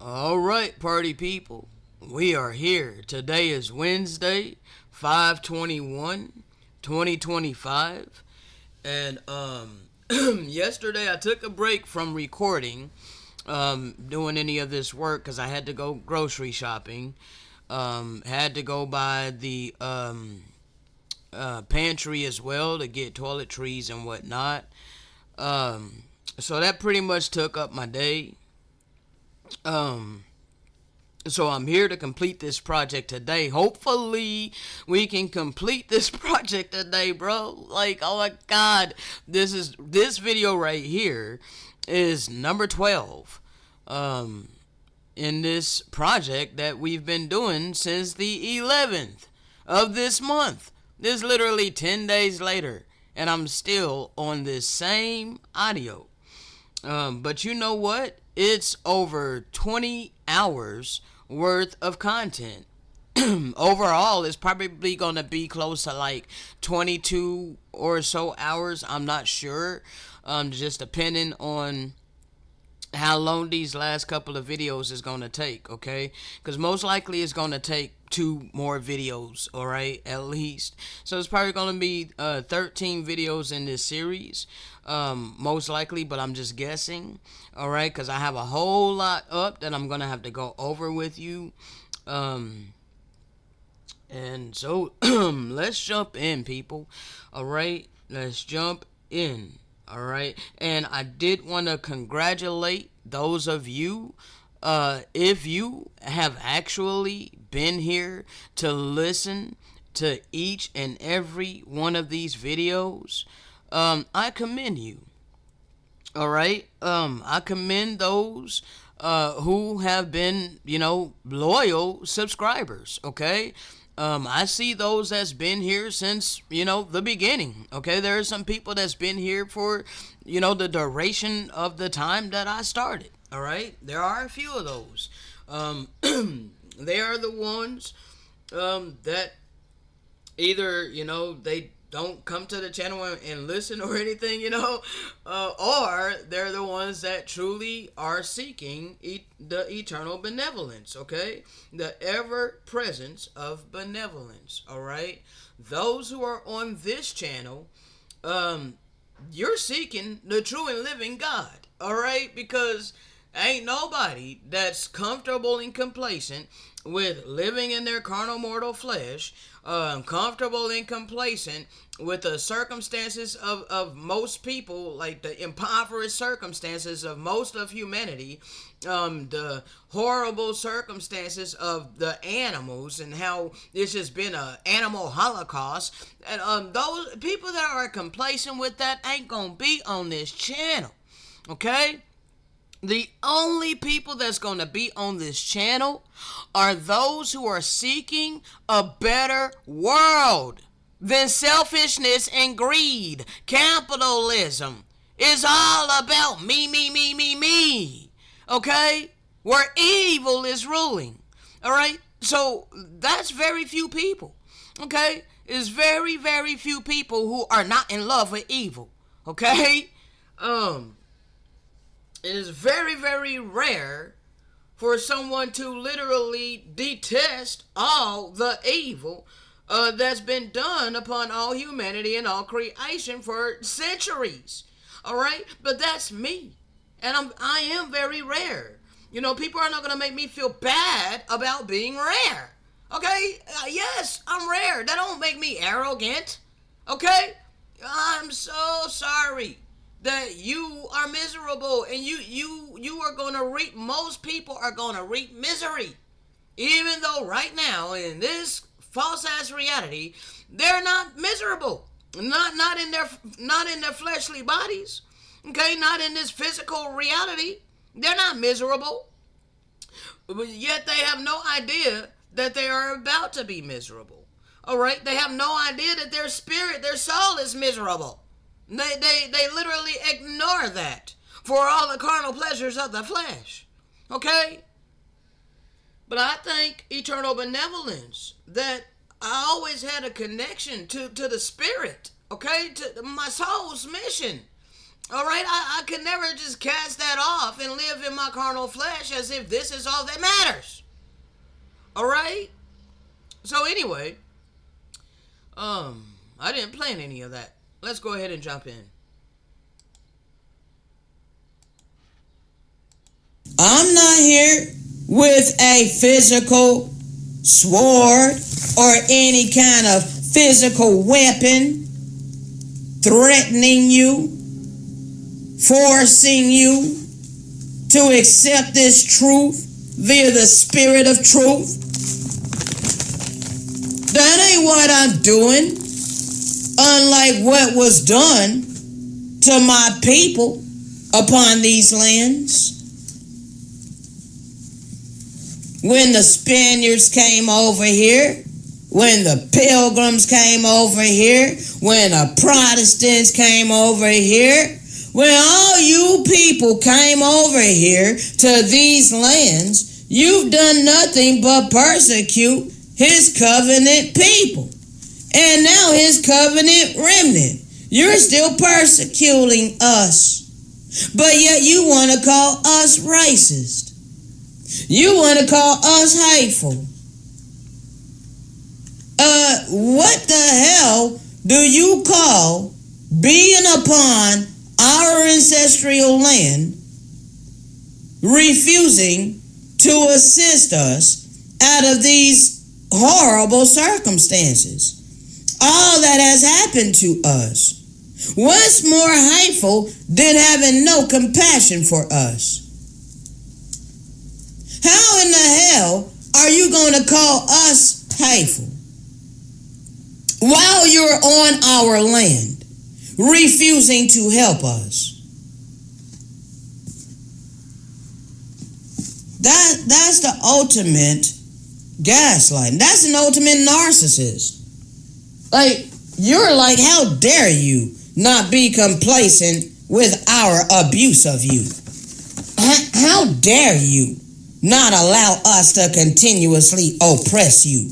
All right, party people. We are here. Today is Wednesday, 5/21, 2025. And yesterday I took a break from recording doing any of this work cuz I had to go grocery shopping. Had to go by the pantry as well to get toiletries and whatnot. So that pretty much took up my day. Um, So I'm here to complete this project today. Hopefully we can complete this project today, bro. Like, oh my god. This video right here is number 12 um in this project that we've been doing since the 11th of this month. This is literally 10 days later and I'm still on this same audio. But you know what? It's over 20 hours worth of content. Overall, it's probably going to be close to like 22 or so hours. I'm not sure. Just depending on how long these last couple of videos is going to take, okay? Because most likely it's going to take two more videos, all right, at least. So it's probably going to be 13 videos in this series, most likely, but I'm just guessing, all right, because I have a whole lot up that I'm going to have to go over with you. And so let's jump in, people, all right? Let's jump in. All right. And I did want to congratulate those of you, if you have actually been here to listen to each and every one of these videos. I commend you. All right. I commend those who have been, loyal subscribers. Okay. I see those that's been here since, the beginning. Okay. There are some people that's been here for, the duration of the time that I started. All right. There are a few of those. They are the ones that either they don't come to the channel and listen or anything, or they're the ones that truly are seeking the eternal benevolence, okay, the ever presence of benevolence. All right, those who are on this channel, you're seeking the true and living God. All right, because ain't nobody that's comfortable and complacent with living in their carnal mortal flesh, comfortable and complacent with the circumstances of most people, like the impoverished circumstances of most of humanity, the horrible circumstances of the animals and how this has been a animal holocaust. And those people that are complacent with that ain't gonna be on this channel. Okay? The only people that's going to be on this channel are those who are seeking a better world than selfishness and greed. Capitalism is all about me, me, me, me, me. Okay? Where evil is ruling. All right? So that's very few people. Okay? It's very, very few people who are not in love with evil. Okay? It is very, very rare for someone to literally detest all the evil that's been done upon all humanity and all creation for centuries. All right, but that's me, and I am very rare. People are not gonna make me feel bad about being rare. Okay, yes, I'm rare. That don't make me arrogant. Okay, I'm so sorry that you are miserable and you are going to reap, most people are going to reap misery, even though right now in this false ass reality they're not miserable, not in their fleshly bodies, okay, not in this physical reality. They're not miserable, but yet they have no idea that they are about to be miserable. All right, they have no idea that their spirit, their soul is miserable. They literally ignore that for all the carnal pleasures of the flesh. Okay? But I think eternal benevolence, that I always had a connection to the spirit. Okay? To my soul's mission. All right, I could never just cast that off and live in my carnal flesh as if this is all that matters. All right. So anyway, I didn't plan any of that. Let's go ahead and jump in. I'm not here with a physical sword or any kind of physical weapon threatening you, forcing you to accept this truth via the spirit of truth. That ain't what I'm doing. Unlike what was done to my people upon these lands. When the Spaniards came over here, when the Pilgrims came over here, when the Protestants came over here, when all you people came over here to these lands, you've done nothing but persecute his covenant people. And now his covenant remnant. You're still persecuting us. But yet you want to call us racist. You want to call us hateful. What the hell do you call being upon our ancestral land, refusing to assist us out of these horrible circumstances? All that has happened to us. What's more hateful than having no compassion for us? How in the hell are you going to call us hateful while you're on our land, refusing to help us? That's the ultimate gaslighting. That's an ultimate narcissist. Like, you're like, how dare you not be complacent with our abuse of you? How dare you not allow us to continuously oppress you?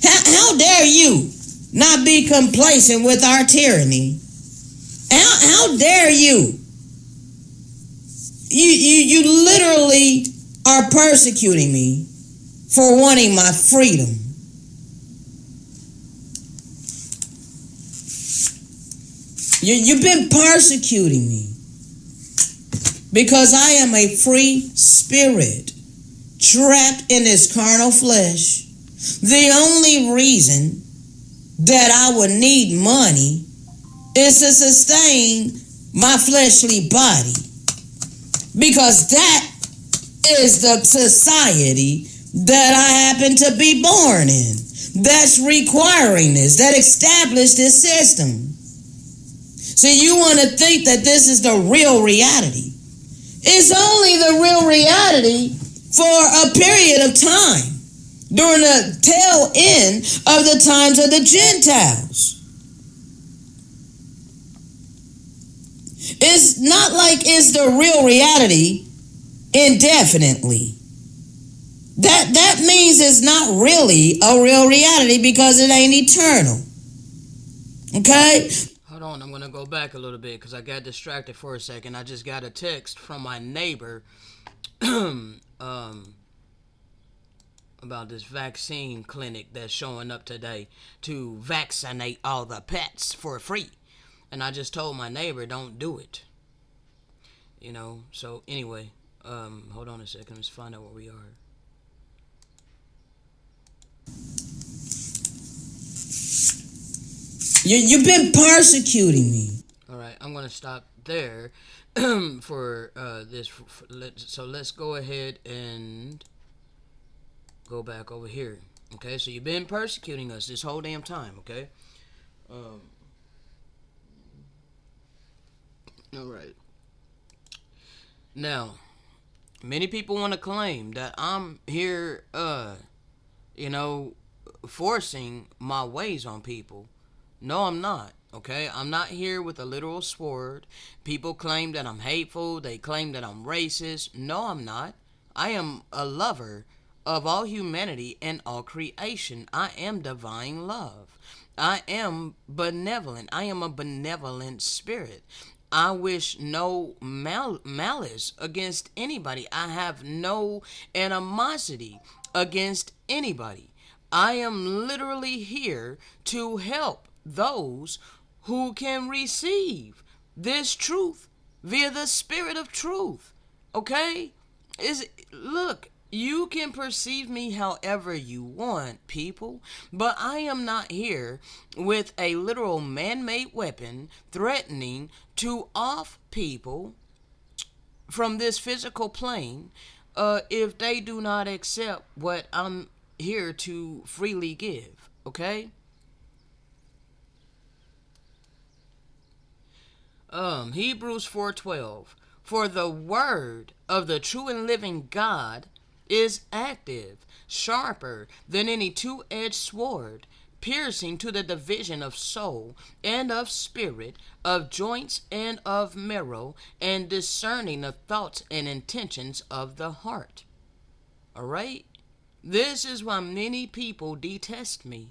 How dare you not be complacent with our tyranny? How dare you? You literally are persecuting me for wanting my freedom. You've been persecuting me because I am a free spirit trapped in this carnal flesh. The only reason that I would need money is to sustain my fleshly body, because that is the society that I happen to be born in, that's requiring this, that established this system. See, you want to think that this is the real reality. It's only the real reality for a period of time during the tail end of the times of the Gentiles. It's not like it's the real reality indefinitely. That means it's not really a real reality because it ain't eternal. Okay? Hold on, I'm gonna go back a little bit because I got distracted for a second. I just got a text from my neighbor about this vaccine clinic that's showing up today to vaccinate all the pets for free. And I just told my neighbor, don't do it. So anyway, hold on a second, let's find out where we are. You've been persecuting me. All right, I'm gonna stop there for this. So let's go ahead and go back over here. Okay, so you've been persecuting us this whole damn time. Okay. All right. Now, many people want to claim that I'm here, forcing my ways on people. No, I'm not. Okay, I'm not here with a literal sword. People claim that I'm hateful. They claim that I'm racist. No, I'm not. I am a lover of all humanity and all creation. I am divine love. I am benevolent. I am a benevolent spirit. I wish no malice against anybody. I have no animosity against anybody. I am literally here to help those who can receive this truth via the spirit of truth. Okay? Is look, you can perceive me however you want, people, but I am not here with a literal man-made weapon threatening to off people from this physical plane if they do not accept what I'm here to freely give. Okay? Hebrews 4:12. For the word of the true and living God is active, sharper than any two-edged sword, piercing to the division of soul and of spirit, of joints and of marrow, and discerning the thoughts and intentions of the heart. All right? This is why many people detest me,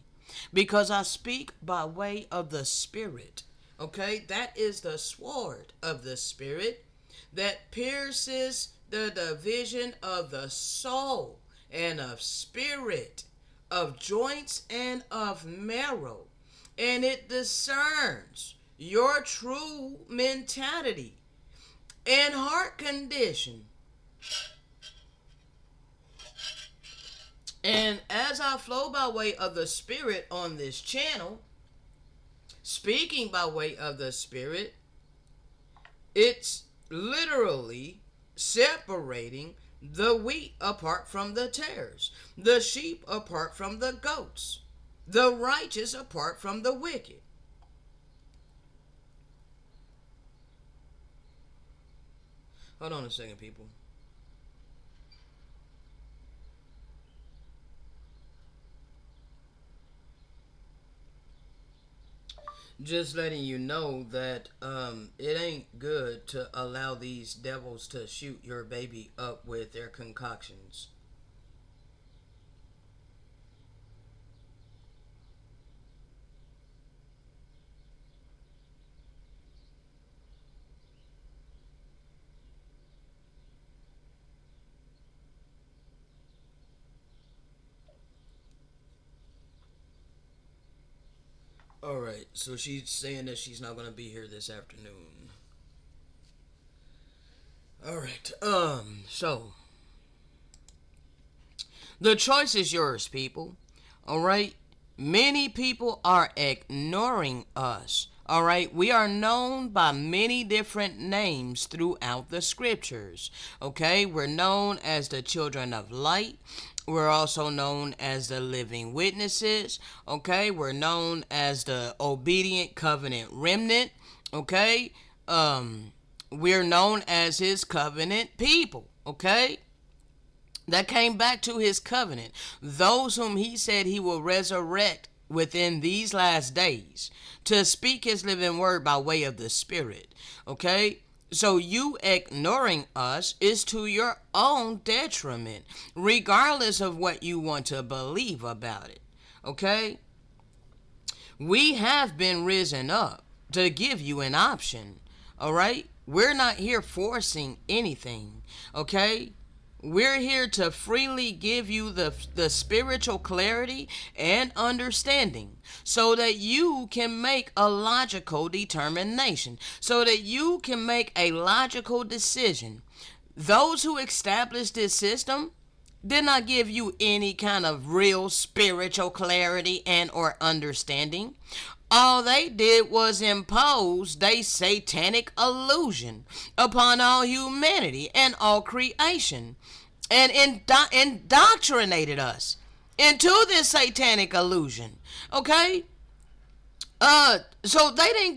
because I speak by way of the Spirit. Okay? That is the sword of the Spirit that pierces the division of the soul and of spirit, of joints and of marrow. And it discerns your true mentality and heart condition. And as I flow by way of the Spirit on this channel, speaking by way of the Spirit, it's literally separating the wheat apart from the tares, the sheep apart from the goats, the righteous apart from the wicked. Hold on a second, people. Just letting you know that it ain't good to allow these devils to shoot your baby up with their concoctions. All right, so she's saying that she's not gonna be here this afternoon. All right, so the choice is yours, people. All right, many people are ignoring us. All right, we are known by many different names throughout the scriptures. Okay, we're known as the children of light. We're also known as the living witnesses. Okay, we're known as the obedient covenant remnant. Okay, we're known as his covenant people. Okay, that came back to his covenant. Those whom he said he will resurrect within these last days to speak his living word by way of the Spirit. Okay? So you ignoring us is to your own detriment, regardless of what you want to believe about it. Okay? We have been risen up to give you an option. All right? We're not here forcing anything. Okay? We're here to freely give you the spiritual clarity and understanding so that you can make a logical determination, so that you can make a logical decision. Those who established this system did not give you any kind of real spiritual clarity and or understanding. All they did was impose their satanic illusion upon all humanity and all creation, and indoctrinated us into this satanic illusion. Okay? So they didn't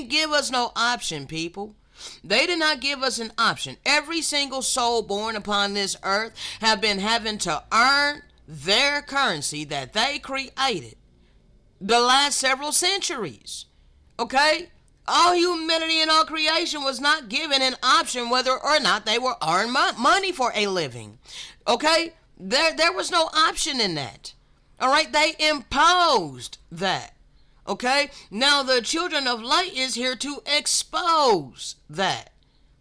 give us no option, people. They did not give us an option. Every single soul born upon this earth have been having to earn their currency that they created the last several centuries. Okay? All humanity and all creation was not given an option whether or not they were earn money for a living. Okay? There was no option in that. All right? They imposed that. Okay? Now the children of light is here to expose that.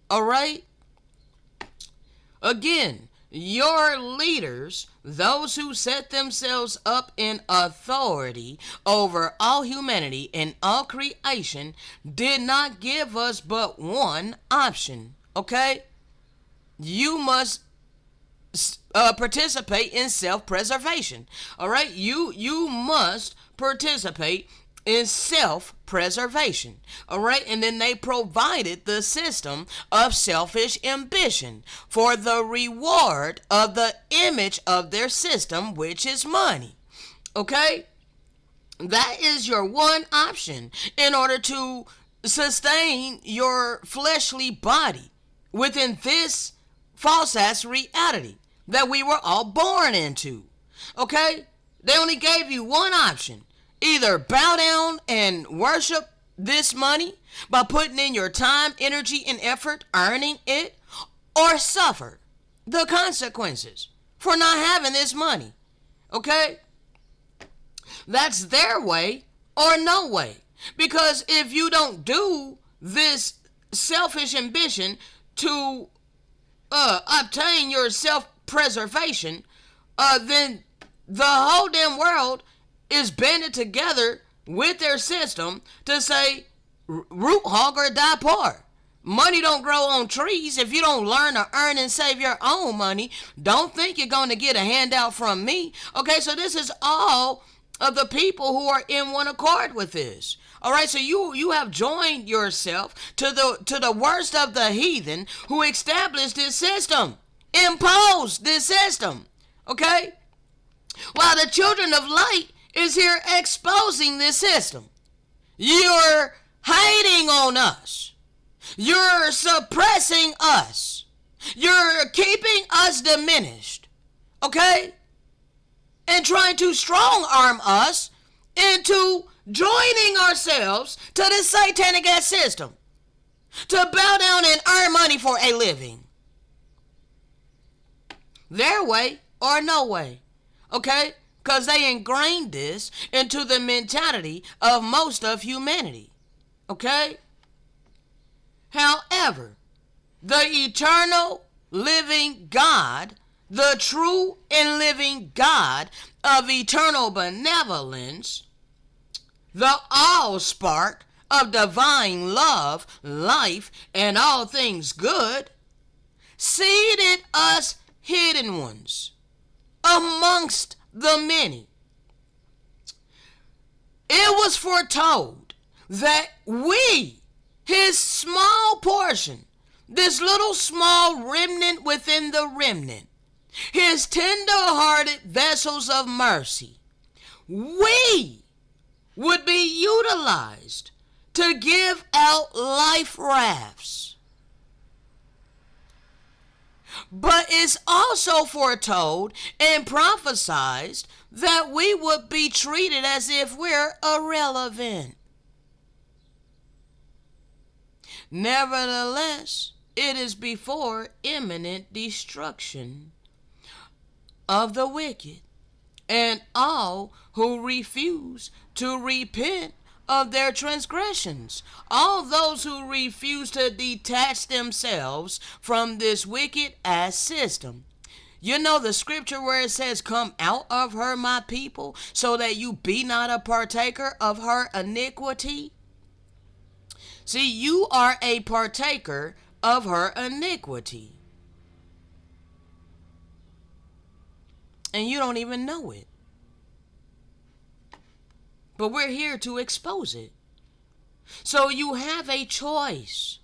All right? Again, your leaders, those who set themselves up in authority over all humanity and all creation, did not give us but one option. Okay? You must participate in self-preservation. All right? You must participate in self-preservation. All right? And then they provided the system of selfish ambition for the reward of the image of their system, which is money. Okay? That is your one option in order to sustain your fleshly body within this false ass reality that we were all born into. Okay? They only gave you one option. Either bow down and worship this money by putting in your time, energy, and effort earning it, or suffer the consequences for not having this money. Okay? That's their way or no way. Because if you don't do this selfish ambition to obtain your self-preservation, then the whole damn world is banded together with their system to say, root hog or die poor. Money don't grow on trees. If you don't learn to earn and save your own money, don't think you're going to get a handout from me. Okay, so this is all of the people who are in one accord with this. All right, so you have joined yourself to the worst of the heathen who established this system, imposed this system. Okay, while the children of light is here exposing this system. You're hating on us. You're suppressing us. You're keeping us diminished. Okay? And trying to strong arm us into joining ourselves to this satanic ass system. To bow down and earn money for a living. Their way or no way. Okay? Because they ingrained this into the mentality of most of humanity. Okay? However, the eternal living God, the true and living God of eternal benevolence, the all-spark of divine love, life, and all things good, seated us hidden ones amongst the many. It was foretold that we, his small portion, this little small remnant within the remnant, his tender-hearted vessels of mercy, we would be utilized to give out life rafts. But it's also foretold and prophesied that we would be treated as if we're irrelevant. Nevertheless, it is before imminent destruction of the wicked and all who refuse to repent of their transgressions. All those who refuse to detach themselves from this wicked ass system. You know the scripture where it says, come out of her, my people, so that you be not a partaker of her iniquity? See, you are a partaker of her iniquity. And you don't even know it. But we're here to expose it. So you have a choice.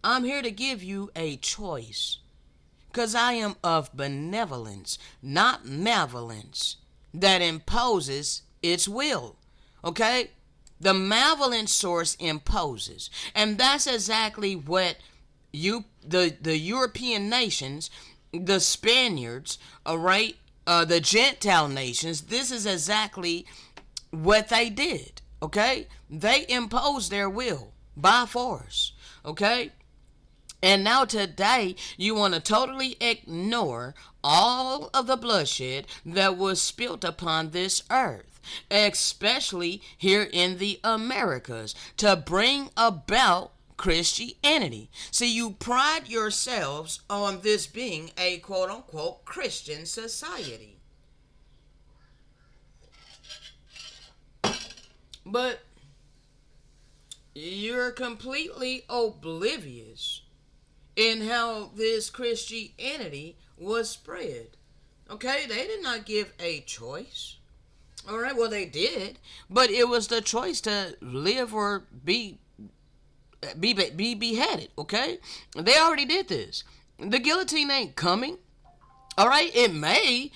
I'm here to give you a choice. Because I am of benevolence, not malevolence, that imposes its will. Okay? The malevolent source imposes. And that's exactly what the European nations, the Spaniards, all right, the Gentile nations, this is exactly what they did. Okay? They imposed their will by force. Okay? And now today, you want to totally ignore all of the bloodshed that was spilt upon this earth. especially here in the Americas, to bring about Christianity. See, you pride yourselves on this being a quote unquote Christian society. But you're completely oblivious in how this Christianity was spread. Okay, they did not give a choice. All right, well they did, but it was the choice to live or be beheaded. Okay, they already did this. The guillotine ain't coming. All right, it may,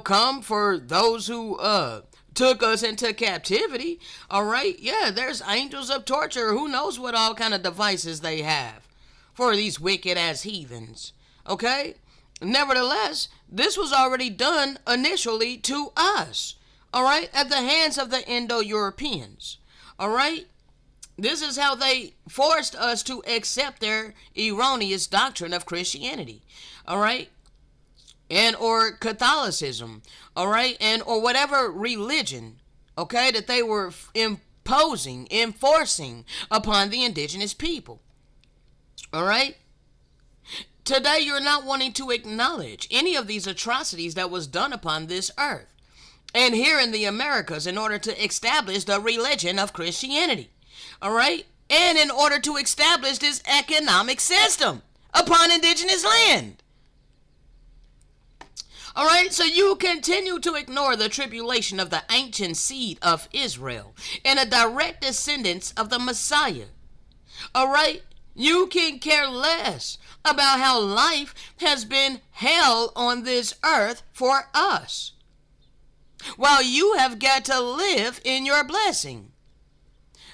come for those who took us into captivity. All right, yeah, there's angels of torture. Who knows what all kind of devices they have for these wicked ass heathens. Okay, nevertheless, this was already done initially to us. All right, at the hands of the Indo-Europeans. All right, this is how they forced us to accept their erroneous doctrine of Christianity. All right, and or Catholicism, all right, and or whatever religion, okay, that they were enforcing upon the indigenous people. All right, today you're not wanting to acknowledge any of these atrocities that was done upon this earth and here in the Americas in order to establish the religion of Christianity. All right, and in order to establish this economic system upon indigenous land. All right, so you continue to ignore the tribulation of the ancient seed of Israel and a direct descendants of the Messiah. All right, you can care less about how life has been held on this earth for us, while you have got to live in your blessing.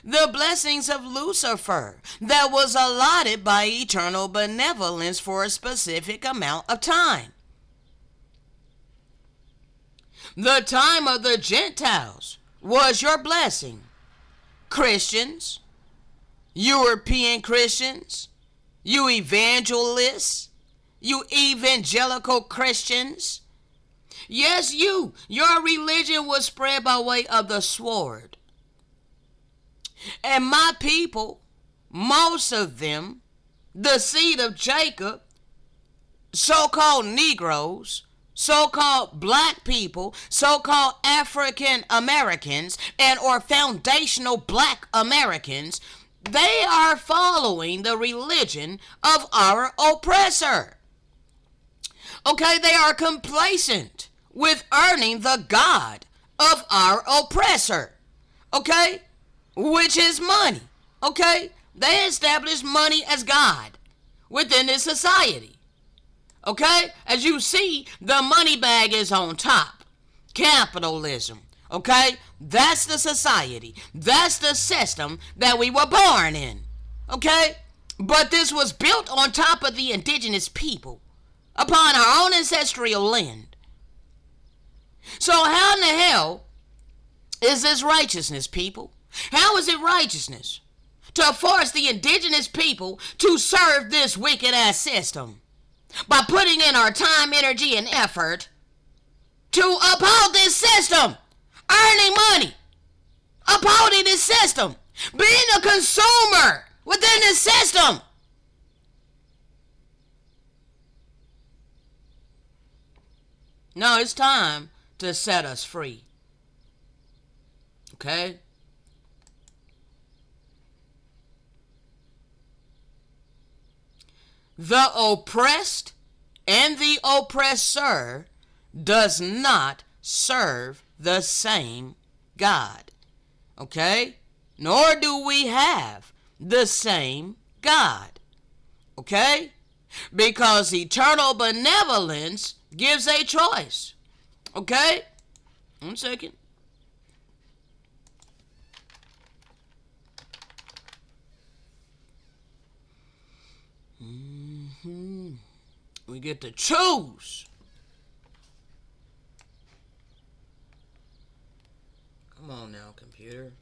The blessings of Lucifer that was allotted by eternal benevolence for a specific amount of time. The time of the Gentiles was your blessing. Christians, European Christians, you evangelists, you evangelical Christians. Yes, your religion was spread by way of the sword. And my people, most of them, the seed of Jacob, so-called Negroes, so-called black people, so-called African Americans, and or foundational black Americans, they are following the religion of our oppressor. Okay, they are complacent with earning the God of our oppressor. Okay, which is money. Okay, they established money as God within this society. Okay, as you see, the money bag is on top. Capitalism. Okay, that's the society. That's the system that we were born in. Okay, but this was built on top of the indigenous people upon our own ancestral land. So how in the hell is this righteousness, people? How is it righteousness to force the indigenous people to serve this wicked ass system by putting in our time, energy, and effort to uphold this system, earning money, upholding this system, being a consumer within this system? No, it's time to set us free. Okay? The oppressed and the oppressor does not serve the same God. Okay? Nor do we have the same God. Okay? Because eternal benevolence gives a choice. Okay? 1 second. We get to choose. Come on now, computer.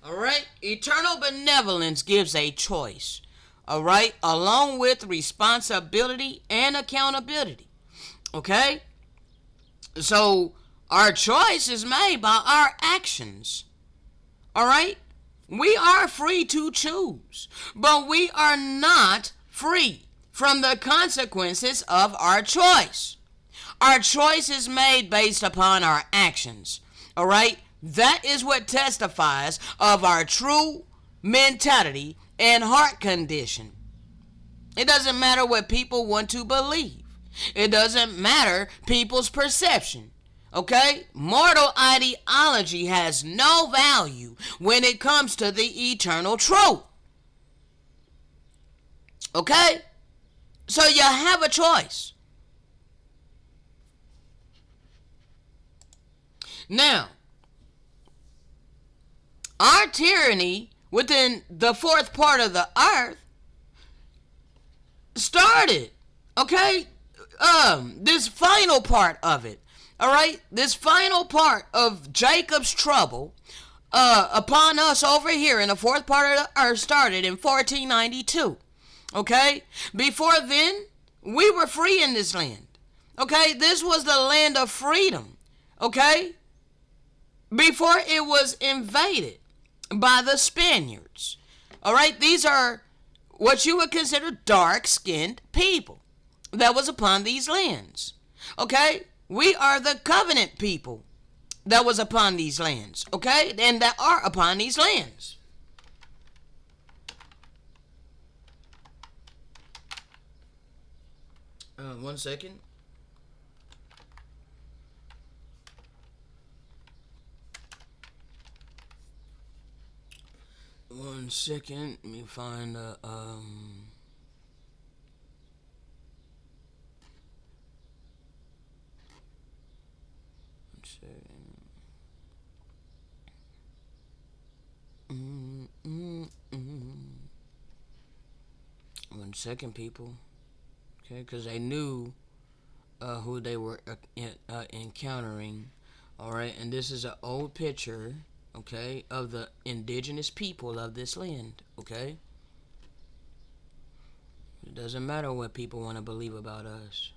Alright? Eternal benevolence gives a choice. Alright? Along with responsibility and accountability. Okay? So, Our choice is made by our actions. All right? We are free to choose, but we are not free from the consequences of our choice. Our choice is made based upon our actions. All right? That is what testifies of our true mentality and heart condition. It doesn't matter what people want to believe. It doesn't matter people's perception. Okay? Mortal ideology has no value when it comes to the eternal truth. Okay? So you have a choice. Now, our tyranny within the fourth part of the earth started. Okay? This final part of it. Alright? This final part of Jacob's trouble upon us over here in the fourth part of the earth started in 1492. Okay? Before then, we were free in this land. Okay? This was the land of freedom. Okay? Before it was invaded by the Spaniards. Alright? These are what you would consider dark-skinned people that was upon these lands. Okay? We are the covenant people that was upon these lands. Okay? And that are upon these lands. One second. One second. Let me find one second. One second, people. Okay, because they knew who they were encountering. All right, and this is an old picture, okay, of the indigenous people of this land. Okay, it doesn't matter what people want to believe about us.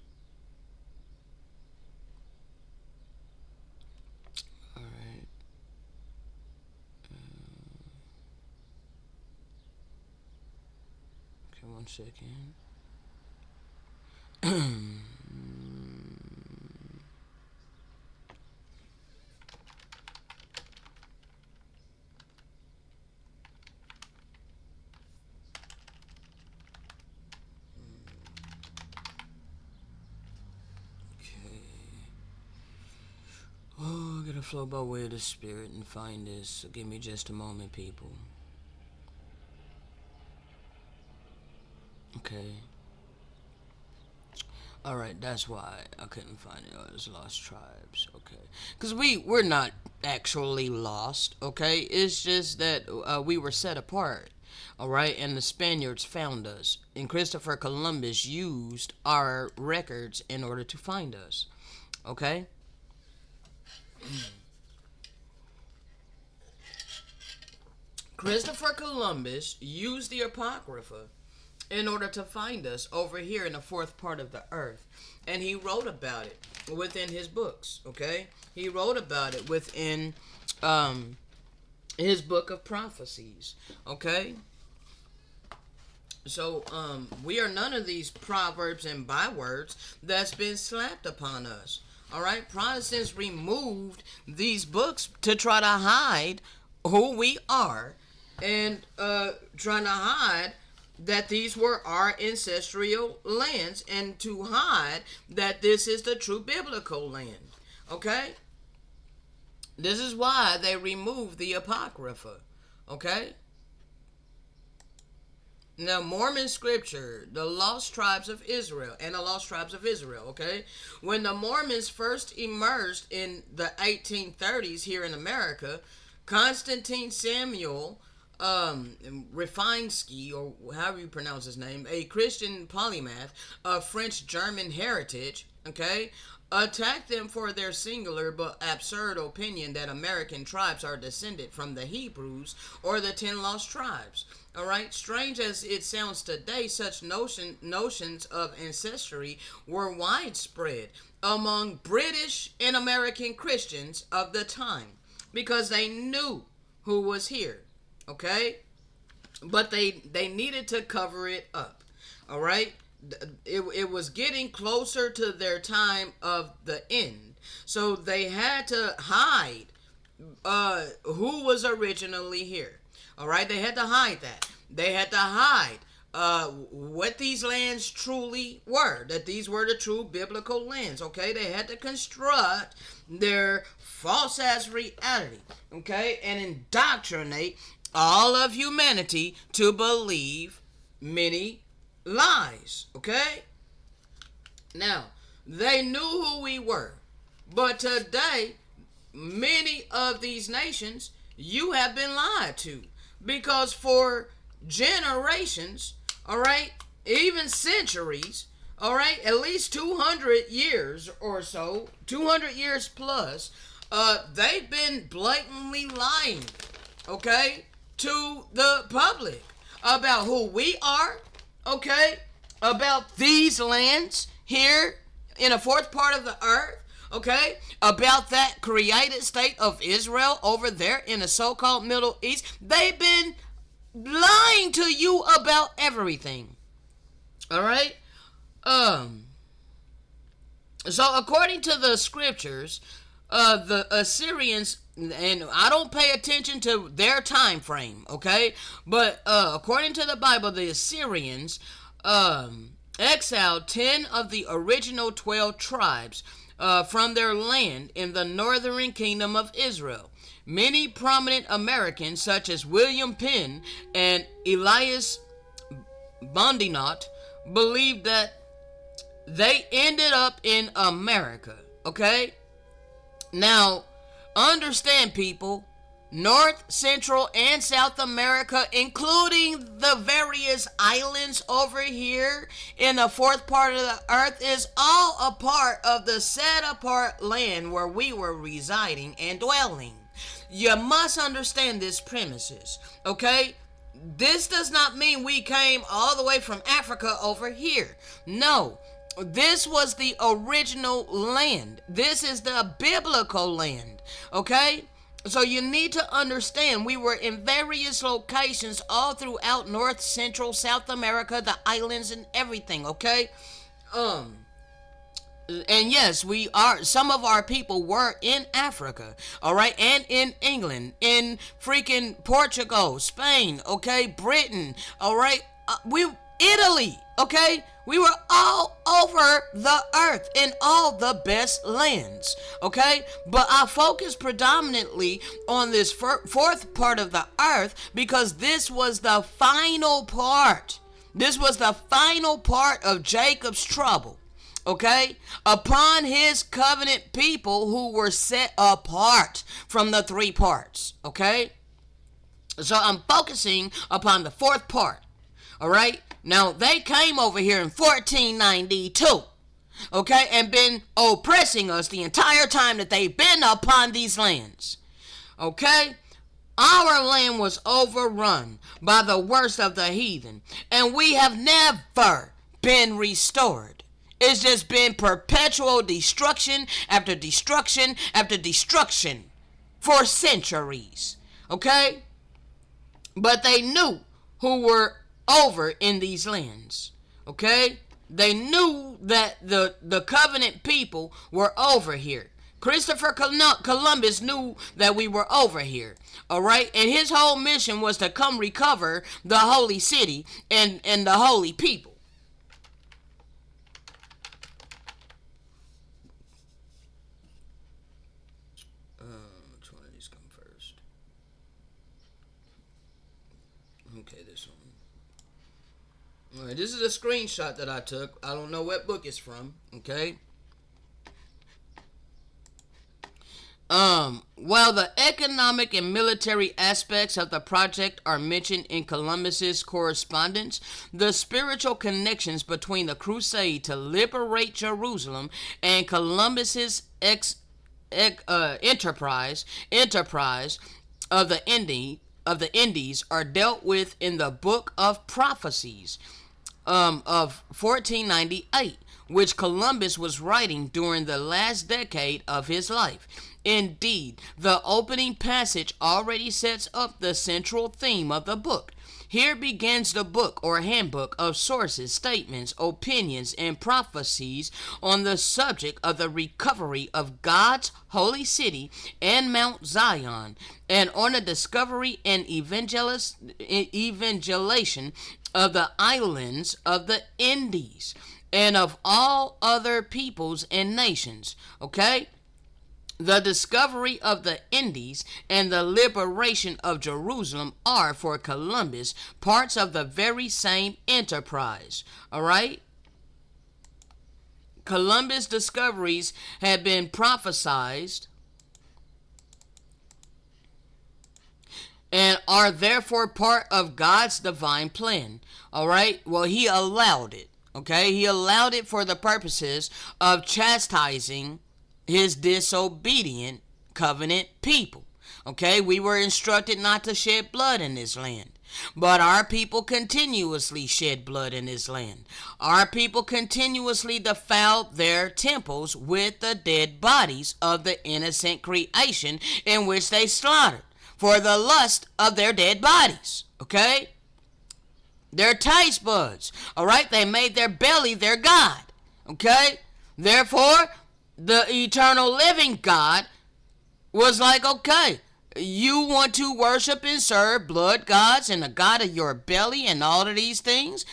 All right. Okay, one second. Oh, I gotta flow by way of the spirit and find this. So give me just a moment, people. Okay. Alright, that's why I couldn't find it. Oh, it was Lost Tribes. Okay. Because we're not actually lost, okay? It's just that we were set apart. Alright? And the Spaniards found us. And Christopher Columbus used our records in order to find us. Okay? Christopher Columbus used the Apocrypha in order to find us over here in the fourth part of the earth. And he wrote about it within his books, okay? He wrote about it within his book of prophecies, okay? So, we are none of these proverbs and bywords that's been slapped upon us. Alright? Protestants removed these books to try to hide who we are and trying to hide that these were our ancestral lands and to hide that this is the true biblical land. Okay? This is why they removed the Apocrypha. Okay? Now, Mormon scripture, the lost tribes of Israel, and the lost tribes of Israel, okay? When the Mormons first emerged in the 1830s here in America, Constantine Samuel Refinsky, or however you pronounce his name, a Christian polymath of French-German heritage, okay, attack them for their singular but absurd opinion that American tribes are descended from the Hebrews or the 10 lost tribes. All right, strange as it sounds today, such notions of ancestry were widespread among British and American Christians of the time because they knew who was here. Okay, but they needed to cover it up. All right, it was getting closer to their time of the end, so they had to hide who was originally here. All right, they had to hide that. They had to hide what these lands truly were, that these were the true biblical lands. Okay, they had to construct their false ass reality, okay, and indoctrinate all of humanity to believe many lies. Okay, now they knew who we were, but today many of these nations you have been lied to, because for generations, all right, even centuries, all right, at least 200 years or so, 200 years plus, they've been blatantly lying, okay, to the public about who we are, okay, about these lands here in a fourth part of the earth, okay, about that created state of Israel over there in the so-called Middle East. They've been lying to you about everything. All right. So according to the scriptures, the Assyrians, and I don't pay attention to their time frame, okay, but according to the Bible, the Assyrians exiled 10 of the original 12 tribes from their land in the northern kingdom of Israel. Many prominent Americans, such as William Penn and Elias Bondinot, believed that they ended up in America. Okay? Now, understand, people, North, Central, and South America, including the various islands over here in the fourth part of the earth, is all a part of the set apart land where we were residing and dwelling. You must understand this premises, okay? This does not mean we came all the way from Africa over here. No, this was the original land. This is the biblical land, okay? So you need to understand we were in various locations all throughout North, Central, South America, the islands, and everything, okay? And yes, we are, some of our people were in Africa, all right, and in England, in freaking Portugal, Spain, okay, Britain, all right, Italy, okay, we were all over the earth in all the best lands, okay, but I focus predominantly on this fourth part of the earth because this was the final part. This was the final part of Jacob's trouble. Okay, upon his covenant people who were set apart from the three parts. Okay, so I'm focusing upon the fourth part. All right, now they came over here in 1492. Okay, and been oppressing us the entire time that they've been upon these lands. Okay, our land was overrun by the worst of the heathen, and we have never been restored. It's just been perpetual destruction after destruction after destruction for centuries. Okay? But they knew who were over in these lands. Okay? They knew that the covenant people were over here. Christopher Columbus knew that we were over here. All right? And his whole mission was to come recover the holy city and the holy people. Okay, this one. Alright, this is a screenshot that I took. I don't know what book it's from, okay? While the economic and military aspects of the project are mentioned in Columbus's correspondence, the spiritual connections between the crusade to liberate Jerusalem and Columbus's enterprise of the Indies are dealt with in the Book of Prophecies of 1498, which Columbus was writing during the last decade of his life. Indeed, the opening passage already sets up the central theme of the book. Here begins the book or handbook of sources, statements, opinions, and prophecies on the subject of the recovery of God's holy city and Mount Zion, and on the discovery and evangelization of the islands of the Indies and of all other peoples and nations. Okay? The discovery of the Indies and the liberation of Jerusalem are, for Columbus, parts of the very same enterprise. All right? Columbus' discoveries had been prophesied and are therefore part of God's divine plan. All right? Well, he allowed it. Okay? He allowed it for the purposes of chastising his disobedient covenant people. Okay? We were instructed not to shed blood in this land. But our people continuously shed blood in this land. Our people continuously defiled their temples with the dead bodies of the innocent creation in which they slaughtered for the lust of their dead bodies. Okay? Their taste buds. Alright? They made their belly their God. Okay? Therefore, the eternal living God was like, okay, you want to worship and serve blood gods and the God of your belly and all of these things?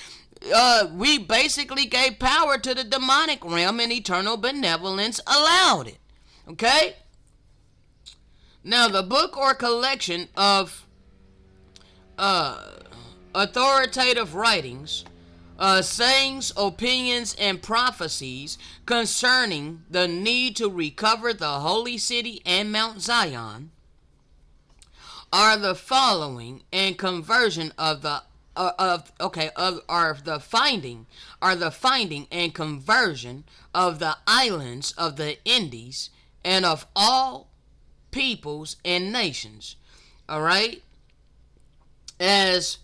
We basically gave power to the demonic realm, and eternal benevolence allowed it. Okay? Now, the book or collection of authoritative writings, sayings, opinions, and prophecies concerning the need to recover the holy city and Mount Zion are the following, and conversion of the finding and conversion of the islands of the Indies and of all peoples and nations. All right, as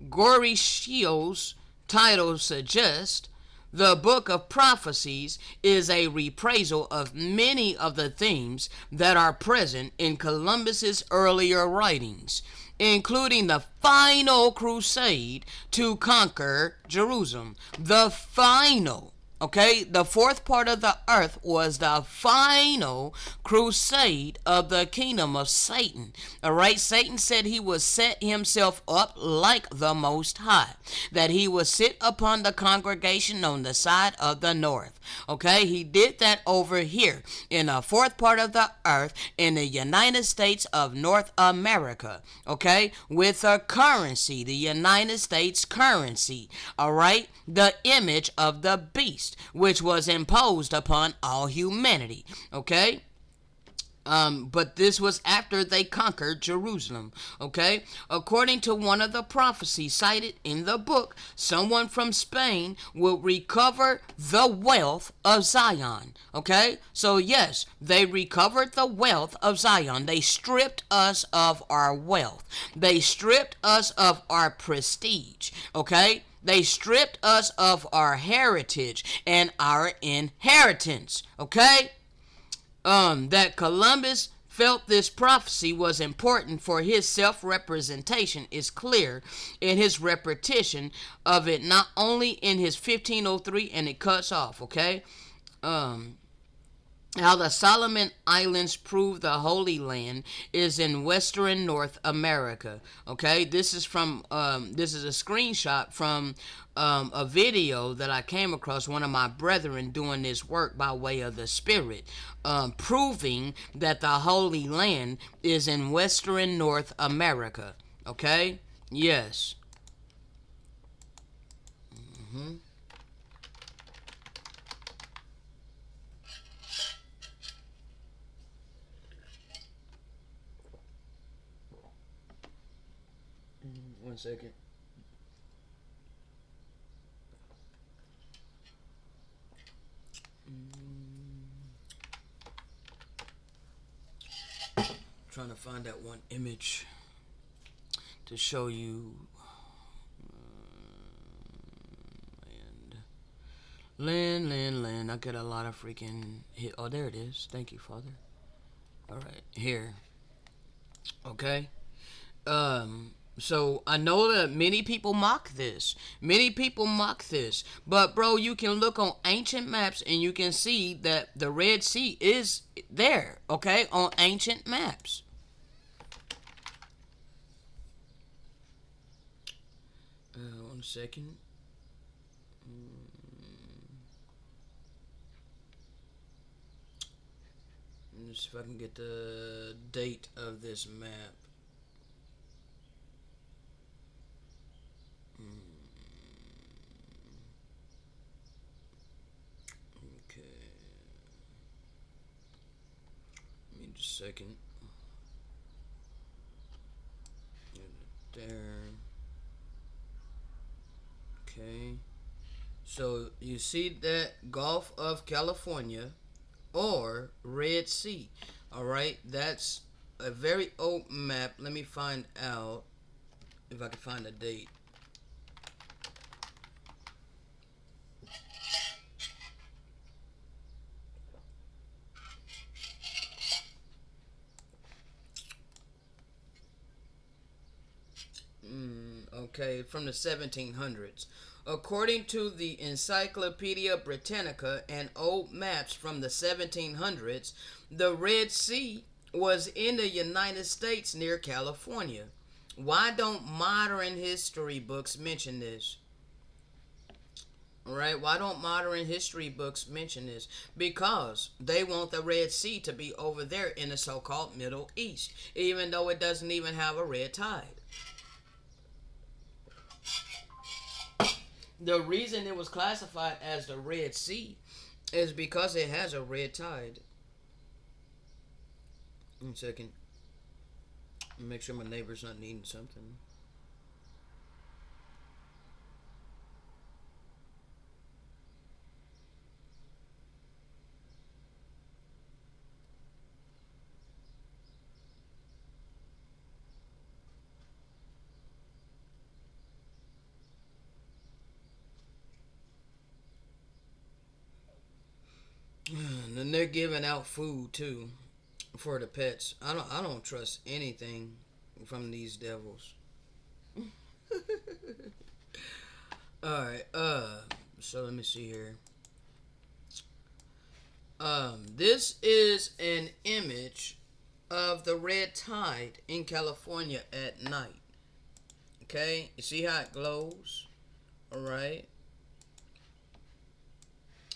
Goricio's title suggests, the Book of Prophecies is a reprisal of many of the themes that are present in Columbus's earlier writings, including the final crusade to conquer Jerusalem. The final. Okay, the fourth part of the earth was the final crusade of the kingdom of Satan. All right, Satan said he would set himself up like the Most High, that he would sit upon the congregation on the side of the north. Okay, he did that over here in the fourth part of the earth in the United States of North America. Okay, with a currency, the United States currency. All right, the image of the beast, which was imposed upon all humanity. Okay? But this was after they conquered Jerusalem. Okay? According to one of the prophecies cited in the book, someone from Spain will recover the wealth of Zion. Okay? So yes, they recovered the wealth of Zion. They stripped us of our wealth. They stripped us of our prestige. Okay? They stripped us of our heritage and our inheritance. Okay? That Columbus felt this prophecy was important for his self-representation is clear in his repetition of it, not only in his 1503, and it cuts off. Okay? How the Solomon Islands prove the Holy Land is in Western North America. Okay, this is from this is a screenshot from a video that I came across one of my brethren doing this work by way of the Spirit, proving that the Holy Land is in Western North America. Okay, yes. Mm-hmm. One second. Trying to find that one image to show you. And Lynn. I get a lot of freaking hit. Oh, there it is. Thank you, Father. All right, here. Okay. So I know that many people mock this. Many people mock this. But bro, you can look on ancient maps and you can see that the Red Sea is there, okay? On ancient maps. One second. Let's see if I can get the date of this map. Okay. Give me just a second. There. Okay. So you see that Gulf of California or Red Sea. All right, that's a very old map. Let me find out if I can find a date. Okay, from the 1700s. According to the Encyclopedia Britannica and old maps from the 1700s, the Red Sea was in the United States near California. Why don't modern history books mention this? Right? Why don't modern history books mention this? Because they want the Red Sea to be over there in the so called Middle East, even though it doesn't even have a red tide. The reason it was classified as the Red Sea is because it has a red tide. One second. Make sure my neighbor's not needing something. And then they're giving out food too for the pets. I don't trust anything from these devils. All right. So let me see here. This is an image of the red tide in California at night. Okay, you see how it glows? All right.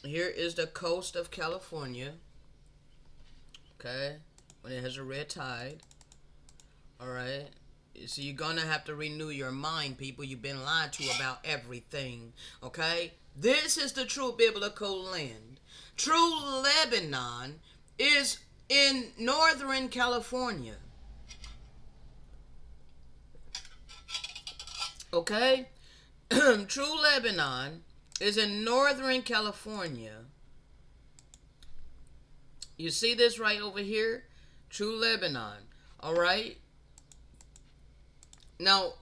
Here is the coast of California. Okay, when it has a red tide. All right. So you're gonna have to renew your mind, people. You've been lied to about everything. Okay, this is the true biblical land. True Lebanon is in Northern California. Okay, True Lebanon is in Northern California. You see this right over here? True Lebanon. All right. Now,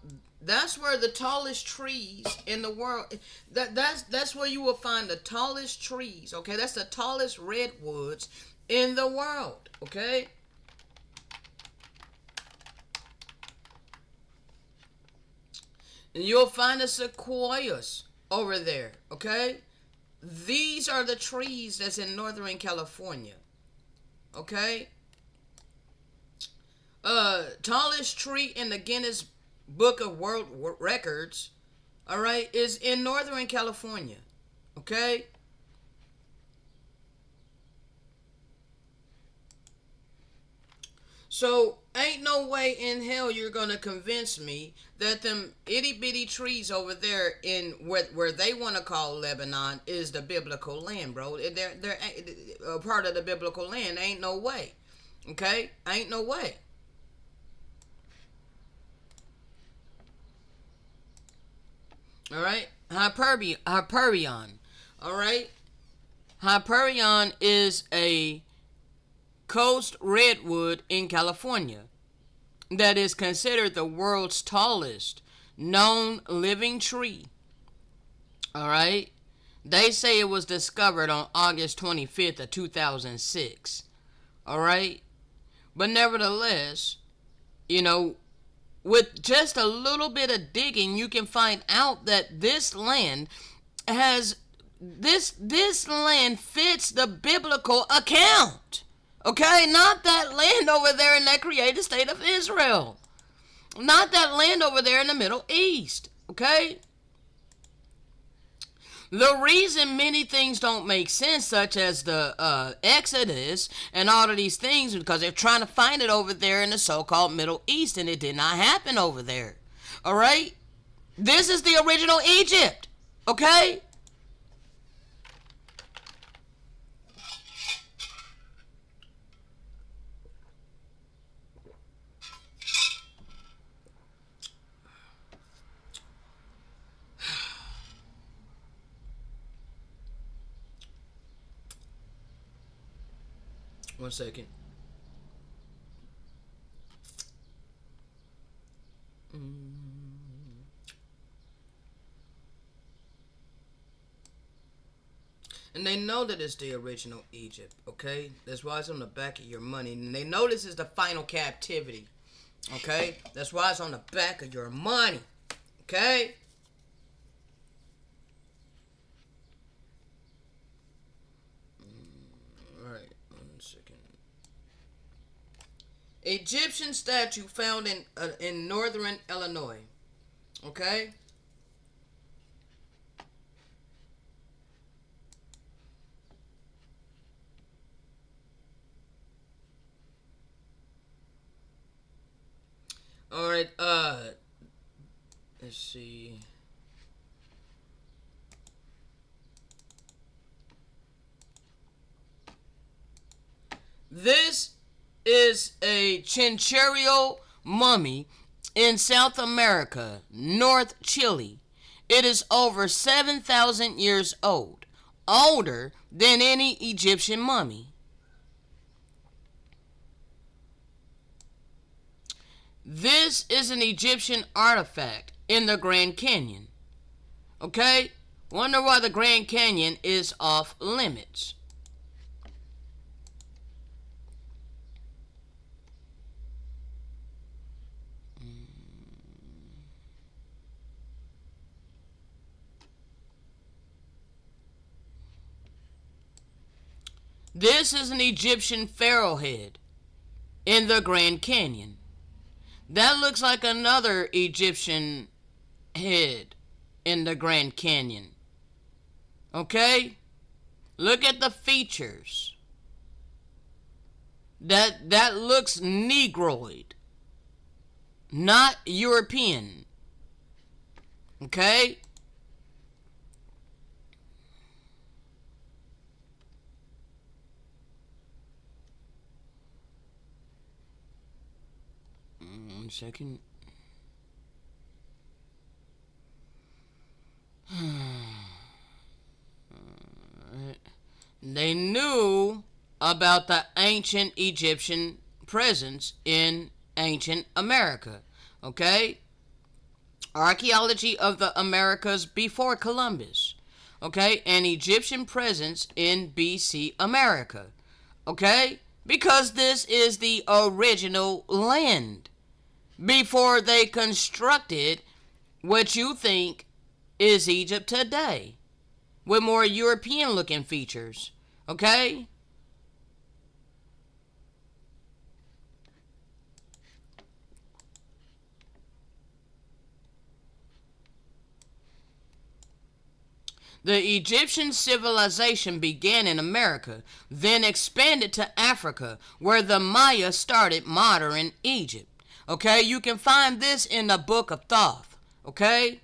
that's where the tallest trees in the world. That's where you will find the tallest trees. Okay, that's the tallest redwoods in the world. Okay. And you'll find the sequoias over there. Okay. These are the trees that's in Northern California. Okay. Tallest tree in the Guinness Book of World Records, all right, is in Northern California. Okay. So ain't no way in hell you're gonna convince me that them itty bitty trees over there in where they want to call Lebanon is the biblical land, bro. They're a part of the biblical land. Ain't no way. Okay, ain't no way. All right, Hyperion. All right, Hyperion is a coast redwood in California that is considered the world's tallest known living tree. All right, they say it was discovered on August 25th of 2006. All right, but nevertheless, you know, with just a little bit of digging, you can find out that has this land fits the biblical account. Okay, not that land over there in that created state of Israel. Not that land over there in the Middle East. Okay? The reason many things don't make sense, such as the Exodus and all of these things, because they're trying to find it over there in the so-called Middle East, and it did not happen over there. All right? This is the original Egypt. Okay? One second. And they know that it's the original Egypt, okay? That's why it's on the back of your money. And they know this is the final captivity, okay? That's why it's on the back of your money, okay? Alright, 1 second. Egyptian statue found in northern Illinois, okay? Alright, let's see. This is a Chinchorro mummy in South America, North Chile. It is over 7,000 years old, older than any Egyptian mummy. This is an Egyptian artifact in the Grand Canyon. Okay? Wonder why the Grand Canyon is off limits. This is an Egyptian pharaoh head in the Grand Canyon. That looks like another Egyptian head in the Grand Canyon. Okay? Look at the features. That looks Negroid, not European. Okay? One second. They knew about the ancient Egyptian presence in ancient America. Okay? Archaeology of the Americas before Columbus. Okay? An Egyptian presence in BC America. Okay? Because this is the original land. Before they constructed what you think is Egypt today, with more European looking features. Okay? The Egyptian civilization began in America, then expanded to Africa, where the Maya started modern Egypt. Okay? You can find this in the Book of Thoth. Okay?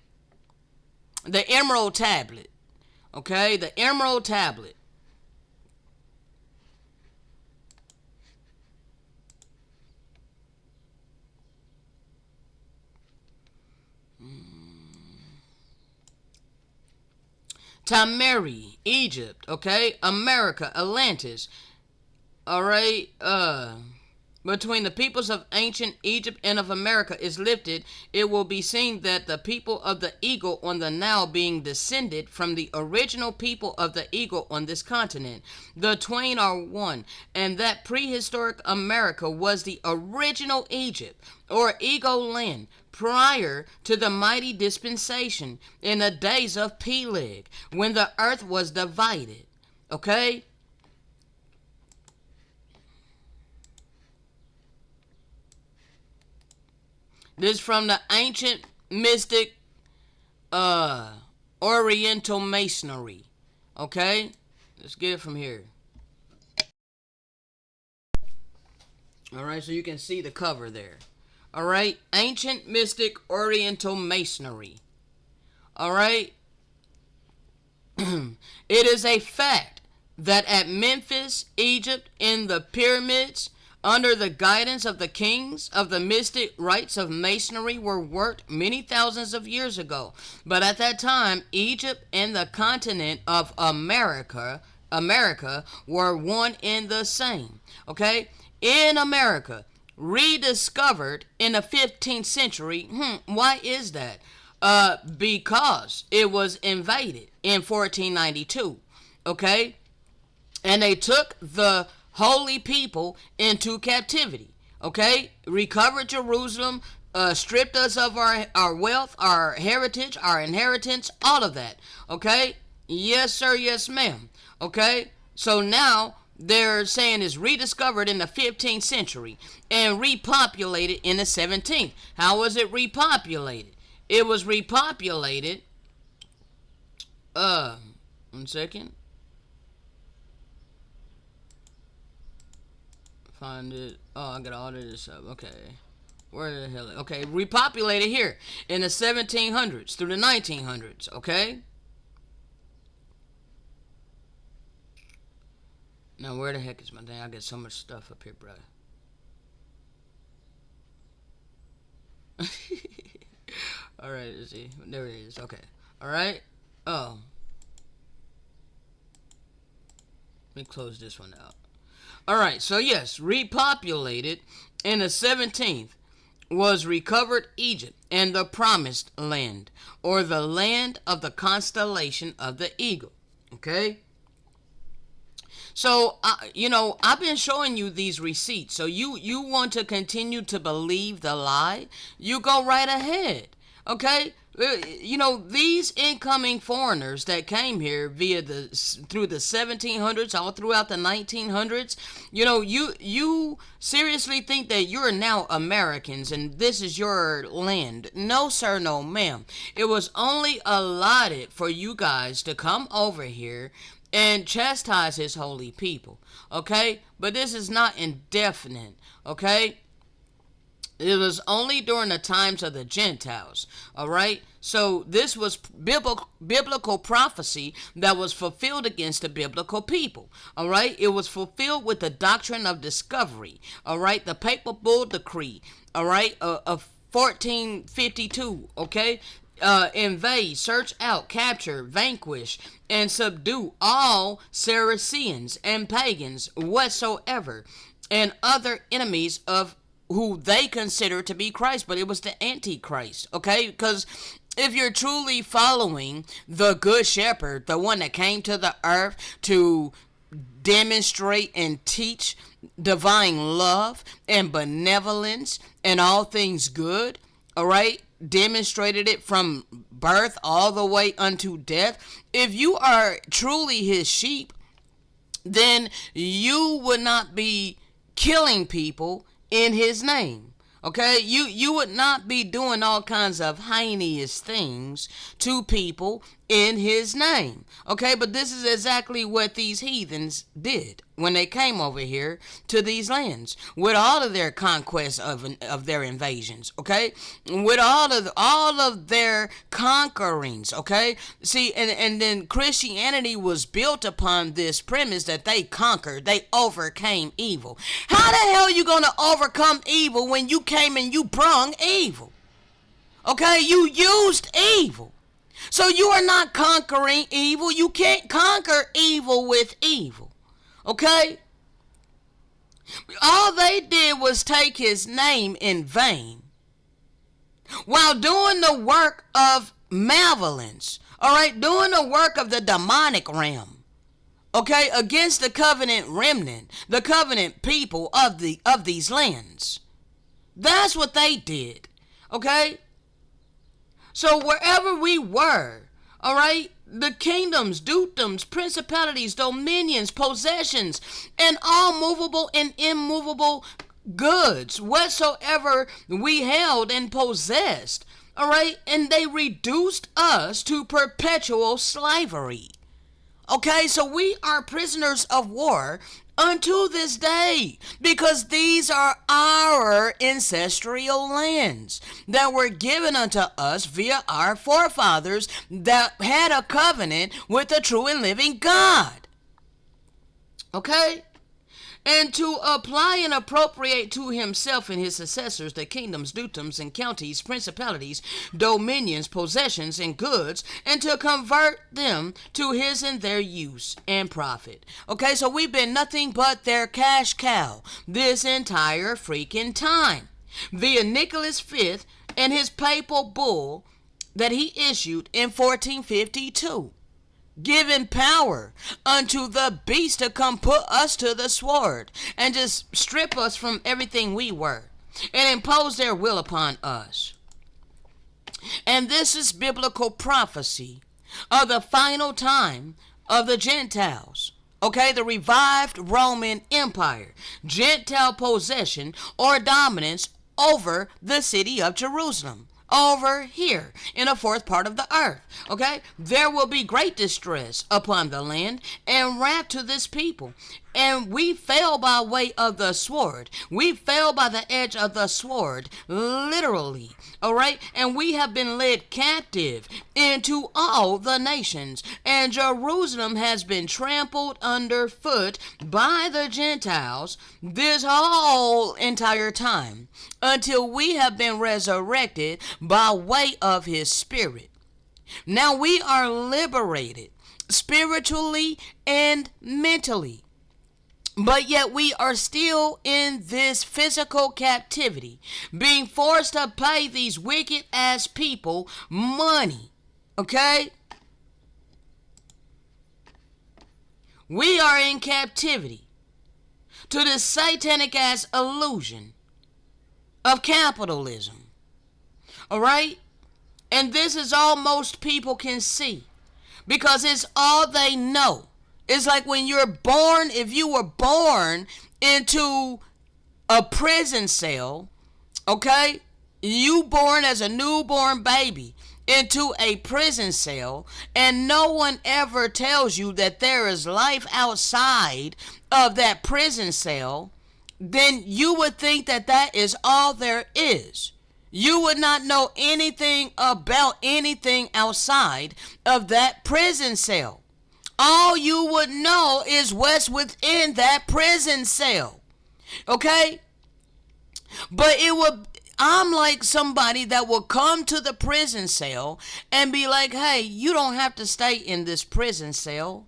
The Emerald Tablet. Okay? The Emerald Tablet. Tamari, Egypt, okay? America, Atlantis, all right? Between the peoples of ancient Egypt and of America is lifted, it will be seen that the people of the eagle on the Nile being descended from the original people of the eagle on this continent. The twain are one, and that prehistoric America was the original Egypt, or Eagle land, prior to the mighty dispensation in the days of Peleg, when the earth was divided. Okay? This is from the ancient mystic Oriental Masonry. Okay? Let's get it from here. Alright, so you can see the cover there. Alright? Ancient mystic Oriental Masonry. Alright? It is a fact that at Memphis, Egypt, in the pyramids, under the guidance of the kings of the mystic rites of masonry were worked many thousands of years ago. But at that time, Egypt and the continent of America were one and the same. Okay? In America, rediscovered in the 15th century. Why is that? Because it was invaded in 1492. Okay? And they took the holy people into captivity. Okay? Recovered Jerusalem, stripped us of our wealth, our heritage, our inheritance, all of that. Okay? Yes, sir, yes, ma'am. Okay? So now they're saying it's rediscovered in the 15th century and repopulated in the 17th. How was it repopulated? It was repopulated. 1 second. Find it. Oh, I got all of this up. Okay. Where the hell? Okay, repopulated here in the 1700s through the 1900s. Okay. Now, where the heck is my thing? I got so much stuff up here, bro. Alright, let's see. There it is. Okay. Alright. Oh. Let me close this one out. Alright, so yes, repopulated in the 17th was recovered Egypt and the promised land, or the land of the constellation of the eagle. Okay? So, I've been showing you these receipts. So you want to continue to believe the lie? You go right ahead. Okay? These incoming foreigners that came here through the 1700s, all throughout the 1900s, you seriously think that you're now Americans and this is your land? No, sir, no, ma'am. It was only allotted for you guys to come over here and chastise his holy people. Okay? But this is not indefinite. Okay? It was only during the times of the Gentiles. Alright? So this was biblical prophecy that was fulfilled against the biblical people. Alright? It was fulfilled with the doctrine of discovery. Alright? The papal bull decree. Alright? Of 1452. Okay? Invade, search out, capture, vanquish, and subdue all Saracens and pagans whatsoever, and other enemies of who they consider to be Christ, but it was the Antichrist. Okay? Because if you're truly following the Good Shepherd, the one that came to the earth to demonstrate and teach divine love and benevolence and all things good, all right, demonstrated it from birth all the way unto death. If you are truly his sheep, then you would not be killing people in his name. Okay, you would not be doing all kinds of heinous things to people in his name. Okay, but this is exactly what these heathens did when they came over here to these lands with all of their conquests of their invasions. Okay, with all of their conquerings. Okay, see, and then Christianity was built upon this premise that they conquered, they overcame evil. How the hell are you gonna overcome evil when you came and you brung evil? Okay, you used evil. So you are not conquering evil. You can't conquer evil with evil. Okay? All they did was take his name in vain while doing the work of malevolence. All right? Doing the work of the demonic realm. Okay? Against the covenant remnant, the covenant people of these lands. That's what they did. Okay? So wherever we were, all right, the kingdoms, dukedoms, principalities, dominions, possessions, and all movable and immovable goods, whatsoever we held and possessed, all right, and they reduced us to perpetual slavery. Okay, so we are prisoners of war unto this day, because these are our ancestral lands that were given unto us via our forefathers that had a covenant with the true and living God. Okay? And to apply and appropriate to himself and his successors the kingdoms, dukedoms, and counties, principalities, dominions, possessions, and goods, and to convert them to his and their use and profit. Okay, so we've been nothing but their cash cow this entire freaking time. Via Nicholas V and his papal bull that he issued in 1452. Giving power unto the beast to come put us to the sword and just strip us from everything we were and impose their will upon us. And this is biblical prophecy of the final time of the Gentiles. Okay, the revived Roman Empire, Gentile possession or dominance over the city of Jerusalem. Over here in a fourth part of the earth. Okay, there will be great distress upon the land and wrath to this people. And we fell by way of the sword. We fell by the edge of the sword, literally. All right, and we have been led captive into all the nations, and Jerusalem has been trampled underfoot by the Gentiles this whole entire time until we have been resurrected by way of his Spirit. Now we are liberated spiritually and mentally. But yet we are still in this physical captivity, being forced to pay these wicked ass people money. Okay? We are in captivity to this satanic ass illusion of capitalism. Alright? And this is all most people can see, because it's all they know. It's like when you're born, if you were born into a prison cell, okay? You born as a newborn baby into a prison cell, and no one ever tells you that there is life outside of that prison cell, then you would think that that is all there is. You would not know anything about anything outside of that prison cell. All you would know is what's within that prison cell. Okay? But I'm like somebody that will come to the prison cell and be like, hey, you don't have to stay in this prison cell.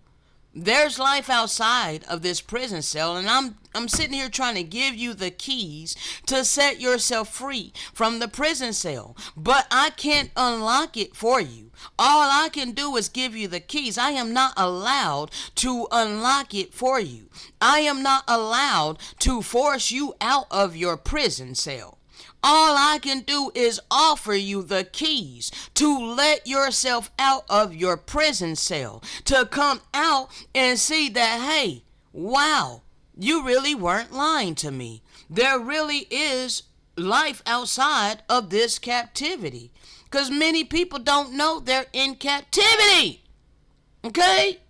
There's life outside of this prison cell, and I'm sitting here trying to give you the keys to set yourself free from the prison cell, but I can't unlock it for you. All I can do is give you the keys. I am not allowed to unlock it for you. I am not allowed to force you out of your prison cell. All I can do is offer you the keys to let yourself out of your prison cell, to come out and see that, hey, wow, you really weren't lying to me. There really is life outside of this captivity, because many people don't know they're in captivity. Okay?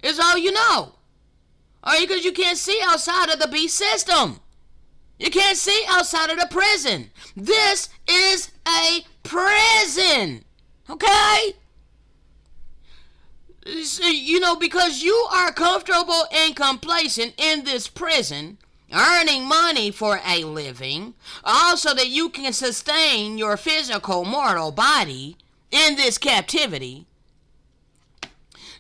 It's all you know. All right, because you can't see outside of the beast system. You can't see outside of the prison. This is a prison. Okay? You know, because you are comfortable and complacent in this prison, earning money for a living, also that you can sustain your physical mortal body, in this captivity,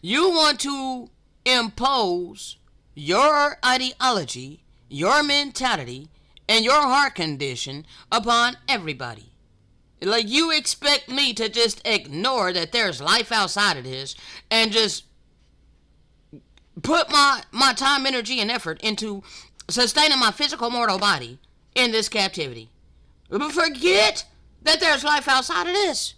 you want to impose your ideology, your mentality, and your heart condition upon everybody. Like, you expect me to just ignore that there's life outside of this and just put my time, energy, and effort into sustaining my physical mortal body in this captivity. But forget that there's life outside of this.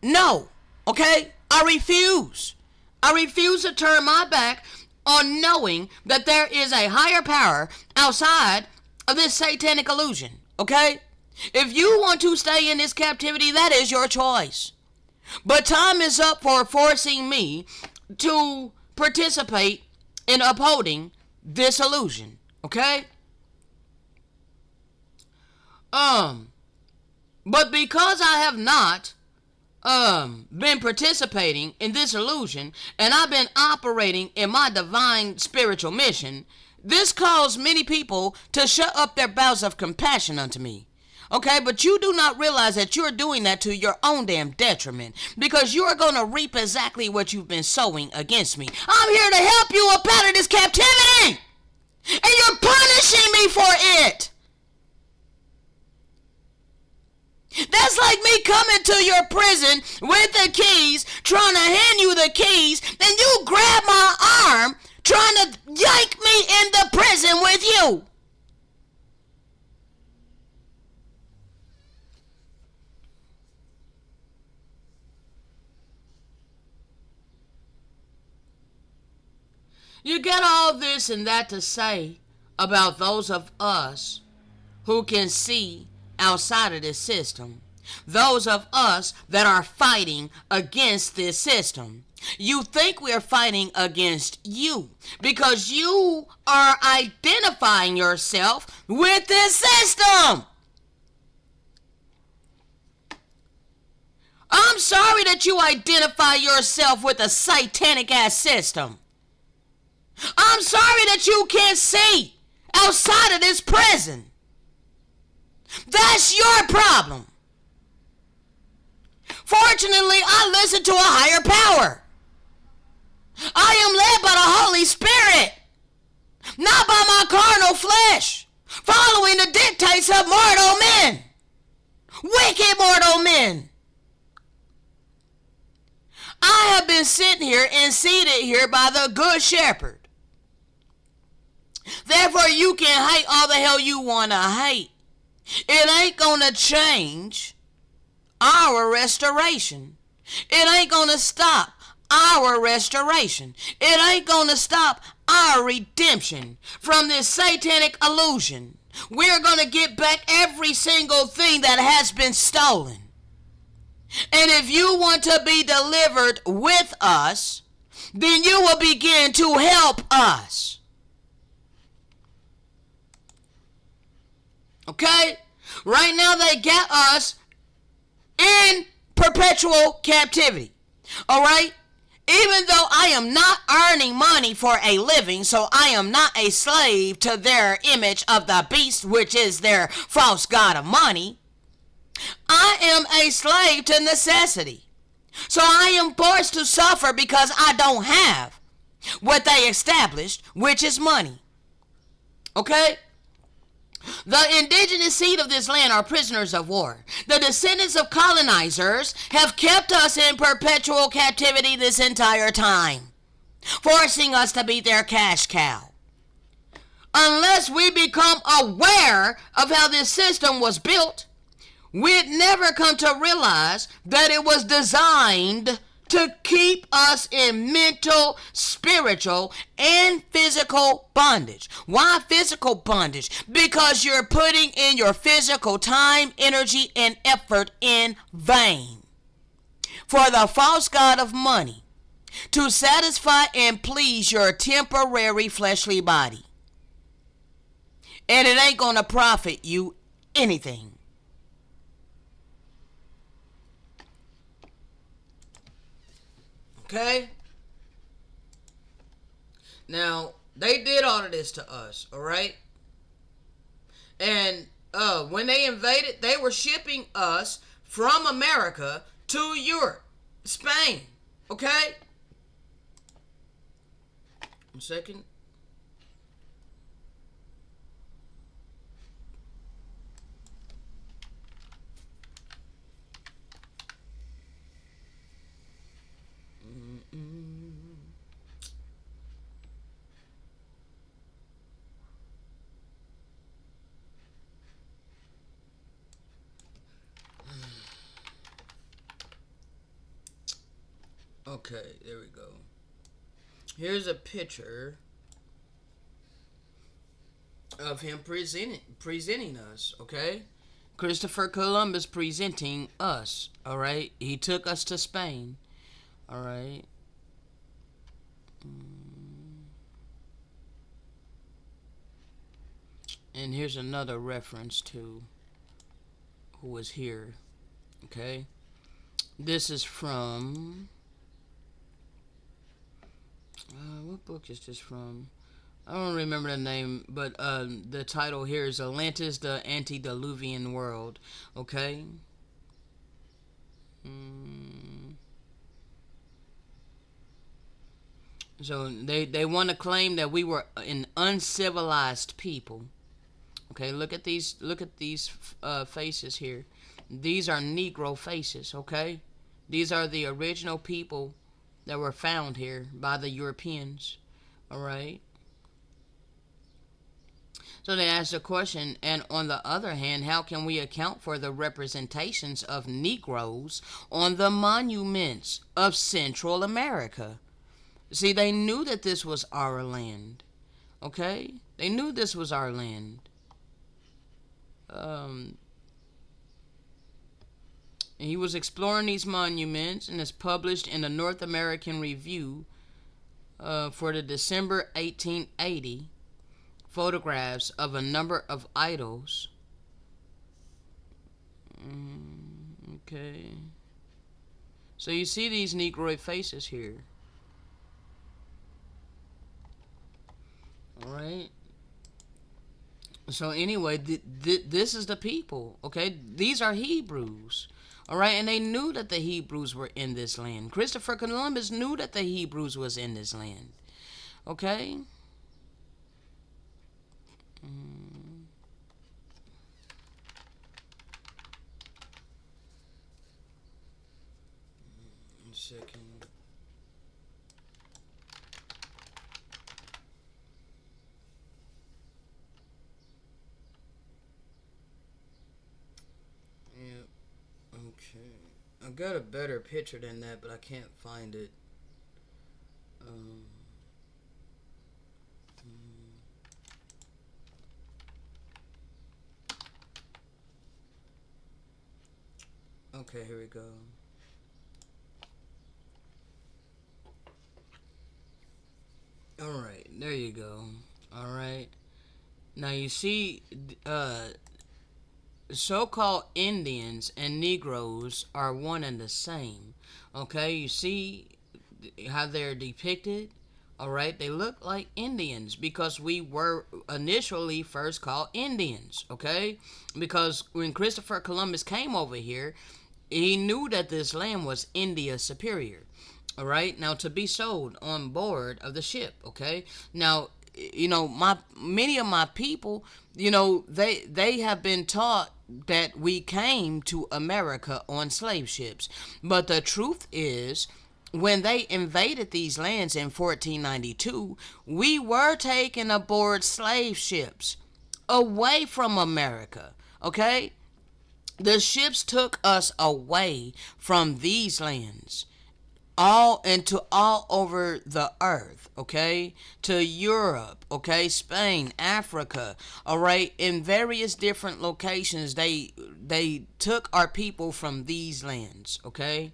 No. Okay? I refuse. I refuse to turn my back on knowing that there is a higher power outside of this satanic illusion. Okay? If you want to stay in this captivity, that is your choice. But time is up for forcing me to participate in upholding this illusion. Okay? But because I have not been participating in this illusion, and I've been operating in my divine spiritual mission, this caused many people to shut up their bowels of compassion unto me. Okay, but you do not realize that you're doing that to your own damn detriment, because you are going to reap exactly what you've been sowing against me. I'm here to help you up out of this captivity, and you're punishing me for it. That's like me coming to your prison with the keys, trying to hand you the keys, and you grab my arm, trying to yank me into prison with you. You get all this and that to say about those of us who can see outside of this system. Those of us that are fighting against this system. You think we're fighting against you because you are identifying yourself with this system. I'm sorry that you identify yourself with a satanic ass system. I'm sorry that you can't see outside of this prison. That's your problem. Fortunately, I listen to a higher power. I am led by the Holy Spirit, not by my carnal flesh, following the dictates of mortal men, wicked mortal men. I have been sitting here and seated here by the Good Shepherd. Therefore, you can hate all the hell you want to hate. It ain't going to change our restoration. It ain't going to stop our restoration. It ain't going to stop our redemption from this satanic illusion. We're going to get back every single thing that has been stolen. And if you want to be delivered with us, then you will begin to help us. Okay? Right now they got us in perpetual captivity. Alright? Even though I am not earning money for a living, so I am not a slave to their image of the beast, which is their false god of money, I am a slave to necessity. So I am forced to suffer because I don't have what they established, which is money. Okay? The indigenous seed of this land are prisoners of war. The descendants of colonizers have kept us in perpetual captivity this entire time, forcing us to be their cash cow. Unless we become aware of how this system was built, we'd never come to realize that it was designed to keep us in mental, spiritual, and physical bondage. Why physical bondage? Because you're putting in your physical time, energy, and effort in vain for the false god of money to satisfy and please your temporary fleshly body. And it ain't gonna profit you anything. Okay? Now, they did all of this to us, alright? And when they invaded, they were shipping us from America to Europe, Spain. Okay? 1 second. Okay, there we go. Here's a picture of him presenting us, okay? Christopher Columbus presenting us, all right? He took us to Spain, all right? And here's another reference to who was here, okay? This is from what book is this from? I don't remember the name, but the title here is Atlantis, the Antediluvian World. Okay. Mm. So they want to claim that we were an uncivilized people. Okay, look at these faces here. These are Negro faces. Okay, these are the original people that were found here by the Europeans. All right. So they asked the question, and on the other hand, how can we account for the representations of Negroes on the monuments of Central America? See, they knew that this was our land. Okay? They knew this was our land. Um, he was exploring these monuments and is published in the North American Review for the December 1880 photographs of a number of idols. Okay. So you see these Negroid faces here. Alright. So anyway, this is the people. Okay. These are Hebrews. Alright. And they knew that the Hebrews were in this land. Christopher Columbus knew that the Hebrews was in this land. Okay. Mm. 1 second. Yep. Okay. I got a better picture than that, but I can't find it. Um. Okay, here we go. Alright, there you go. Alright. Now you see, so-called Indians and Negroes are one and the same. Okay, you see how they're depicted? Alright, they look like Indians because we were initially first called Indians. Okay, because when Christopher Columbus came over here, he knew that this land was India Superior. All right, now to be sold on board of the ship. Okay, now my many of my people, they have been taught that we came to America on slave ships, but the truth is, when they invaded these lands in 1492, we were taken aboard slave ships away from America. Okay, the ships took us away from these lands all into all over the earth, okay, to Europe, okay, Spain, Africa, all right, in various different locations. They took our people from these lands, okay.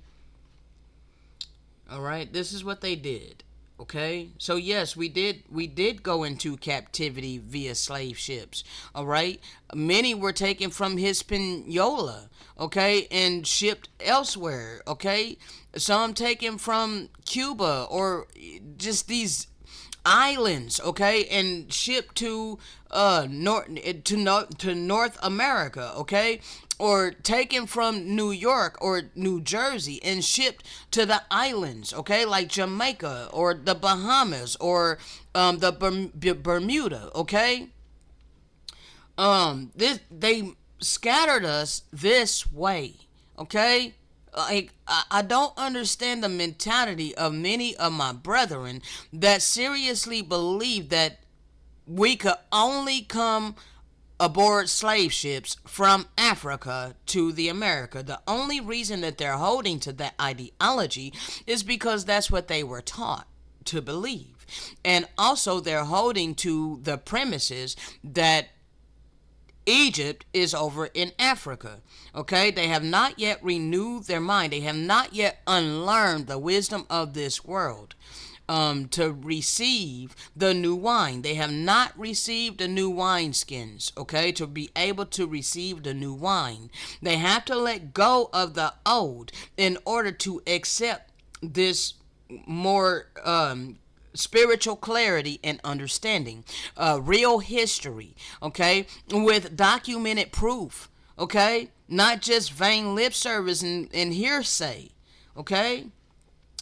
All right, this is what they did. Okay, so yes, we did go into captivity via slave ships. All right, many were taken from Hispaniola, okay, and shipped elsewhere. Okay, some taken from Cuba or just these islands, okay, and shipped to North America, okay, or taken from New York or New Jersey and shipped to the islands, okay, like Jamaica or the Bahamas or the Bermuda, okay. This they scattered us this way, okay. Like I don't understand the mentality of many of my brethren that seriously believe that we could only come aboard slave ships from Africa to the America. The only reason that they're holding to that ideology is because that's what they were taught to believe. And also they're holding to the premises that Egypt is over in Africa. Okay, they have not yet renewed their mind. They have not yet unlearned the wisdom of this world to receive the new wine. They have not received the new wineskins, okay, to be able to receive the new wine. They have to let go of the old in order to accept this more spiritual clarity and understanding, real history, okay, with documented proof, okay, not just vain lip service and hearsay, okay.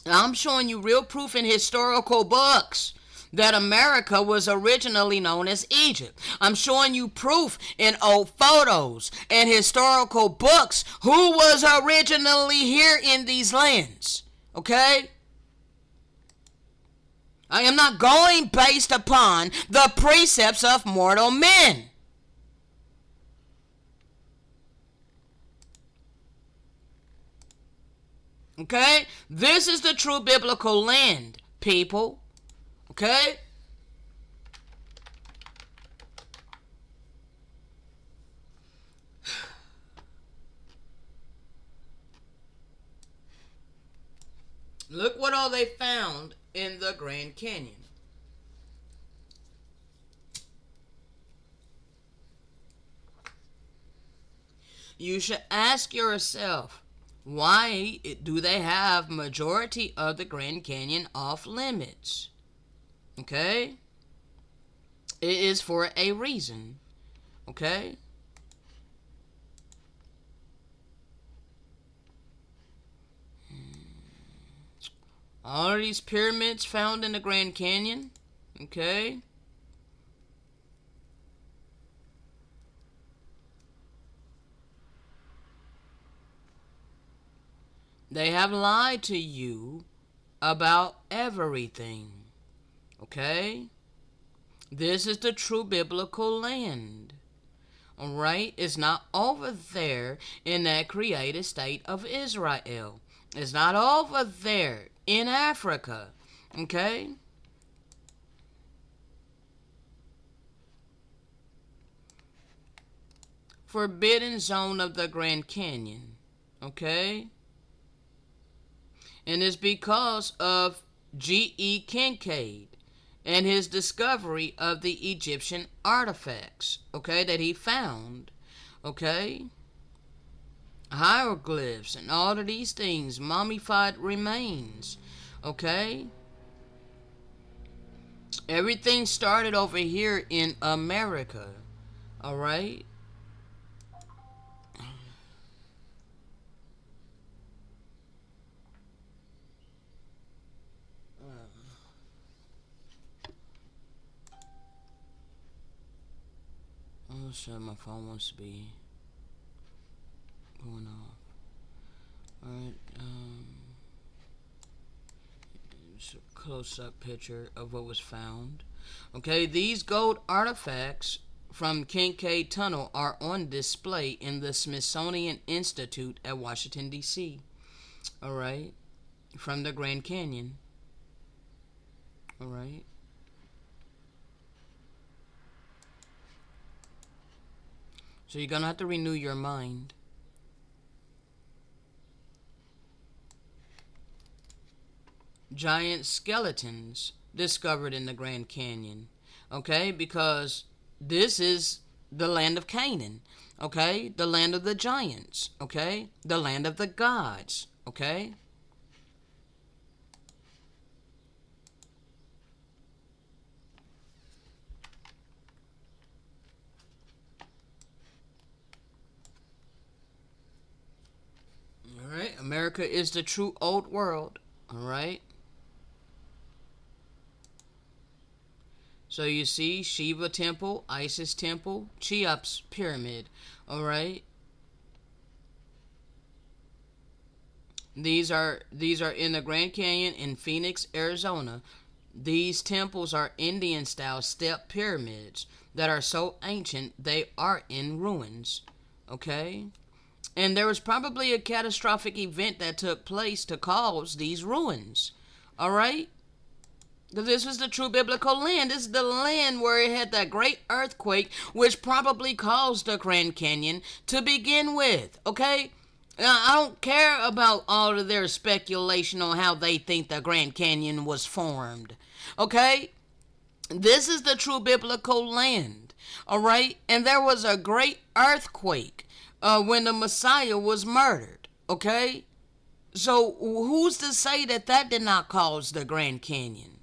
I'm showing you real proof in historical books that America was originally known as Egypt. I'm showing you proof in old photos and historical books who was originally here in these lands, okay. I am not going based upon the precepts of mortal men. Okay? This is the true biblical land, people. Okay? Look what all they found in the Grand Canyon. You should ask yourself, why do they have majority of the Grand Canyon off limits? Okay? It is for a reason. Okay? All of these pyramids found in the Grand Canyon. Okay? They have lied to you about everything. Okay? This is the true biblical land. Alright? It's not over there in that created state of Israel. It's not over there in Africa. Okay? Forbidden zone of the Grand Canyon. Okay? And it's because of G.E. Kincaid and his discovery of the Egyptian artifacts, okay, that he found, okay, hieroglyphs and all of these things, mummified remains, okay. Everything started over here in America, all right. Oh shit, my phone wants to be going off. Alright, just a close-up picture of what was found. Okay, these gold artifacts from Kincaid Tunnel are on display in the Smithsonian Institute at Washington, D.C. Alright, from the Grand Canyon. Alright. So you're gonna have to renew your mind. Giant skeletons discovered in the Grand Canyon. Okay, because this is the land of Canaan. Okay, the land of the giants. Okay, the land of the gods. Okay. America is the true old world. All right. So you see Shiva temple, Isis temple, Cheops pyramid. All right. These are in the Grand Canyon in Phoenix, Arizona. These temples are Indian style step pyramids that are so ancient they are in ruins. Okay? And there was probably a catastrophic event that took place to cause these ruins. All right? Because this was the true biblical land. This is the land where it had that great earthquake, which probably caused the Grand Canyon to begin with. Okay? Now, I don't care about all of their speculation on how they think the Grand Canyon was formed. Okay? This is the true biblical land. All right? And there was a great earthquake when the Messiah was murdered. Okay? So who's to say that that did not cause the Grand Canyon?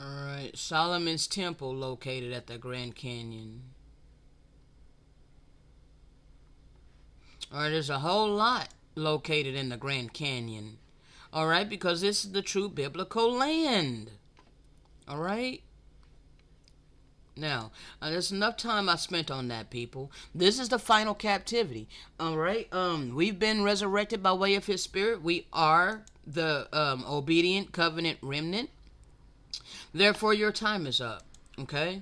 Alright, Solomon's Temple located at the Grand Canyon. Alright, there's a whole lot located in the Grand Canyon. Alright, because this is the true biblical land. Alright? Now, there's enough time I spent on that, people. This is the final captivity. Alright? We've been resurrected by way of his spirit. We are the obedient covenant remnant. Therefore, your time is up. Okay?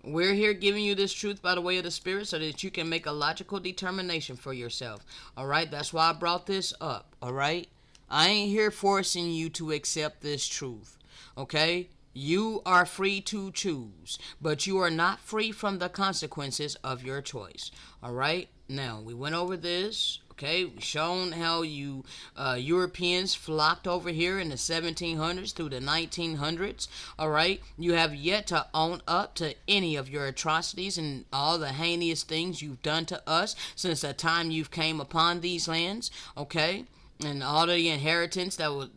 We're here giving you this truth by the way of the Spirit so that you can make a logical determination for yourself. Alright? That's why I brought this up. Alright? I ain't here forcing you to accept this truth. Okay? You are free to choose, but you are not free from the consequences of your choice. Alright? Now, we went over this. Okay, we've shown how you Europeans flocked over here in the 1700s through the 1900s. All right, you have yet to own up to any of your atrocities and all the heinous things you've done to us since the time you've came upon these lands. Okay, and all of the inheritance that was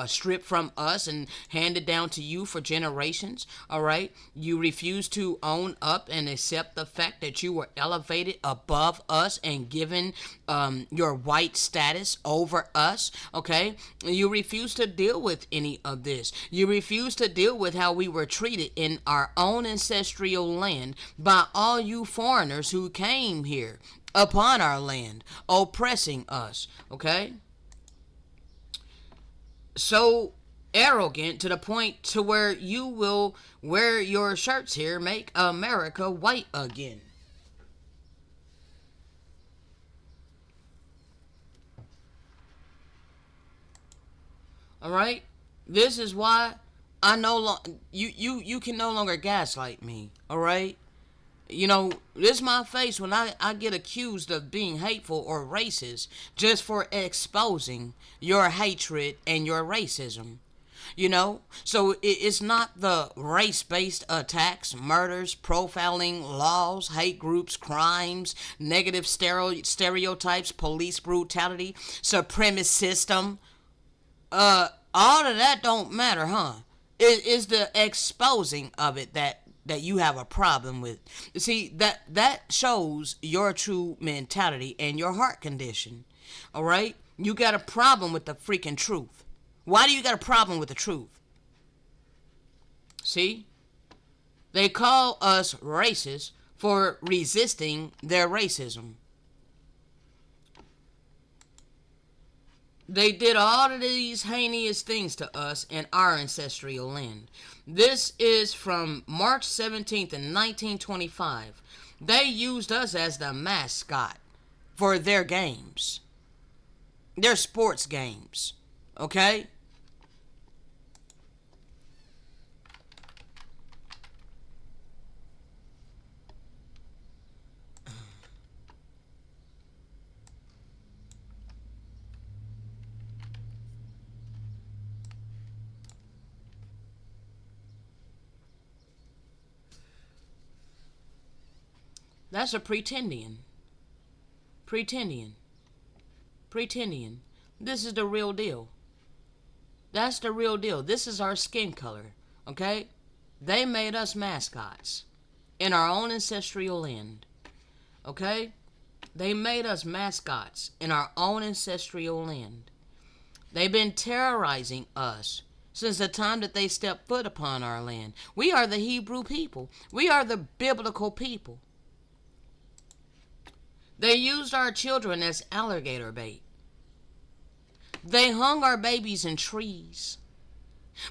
stripped from us and handed down to you for generations. All right, you refuse to own up and accept the fact that you were elevated above us and given your white status over us. Okay, you refuse to deal with any of this. You refuse to deal with how we were treated in our own ancestral land by all you foreigners who came here upon our land, oppressing us. Okay, so arrogant to the point to where you will wear your shirts here, make America white again. All right, this is why I no longer you can no longer gaslight me. All right, you know, this is my face when I get accused of being hateful or racist just for exposing your hatred and your racism. You know, so it's not the race-based attacks, murders, profiling, laws, hate groups, crimes, negative stereotypes, police brutality, supremacist system. All of that don't matter, huh? It is the exposing of it that you have a problem with. See, that shows your true mentality and your heart condition. All right? You got a problem with the freaking truth. Why do you got a problem with the truth? See? They call us racist for resisting their racism. They did all of these heinous things to us in our ancestral land. This is from March 17th in 1925. They used us as the mascot for their games, their sports games. Okay? That's a pretendian. Pretendian. Pretendian. This is the real deal. That's the real deal. This is our skin color. Okay? They made us mascots in our own ancestral land. Okay? They made us mascots in our own ancestral land. They've been terrorizing us since the time that they stepped foot upon our land. We are the Hebrew people. We are the biblical people. They used our children as alligator bait. They hung our babies in trees.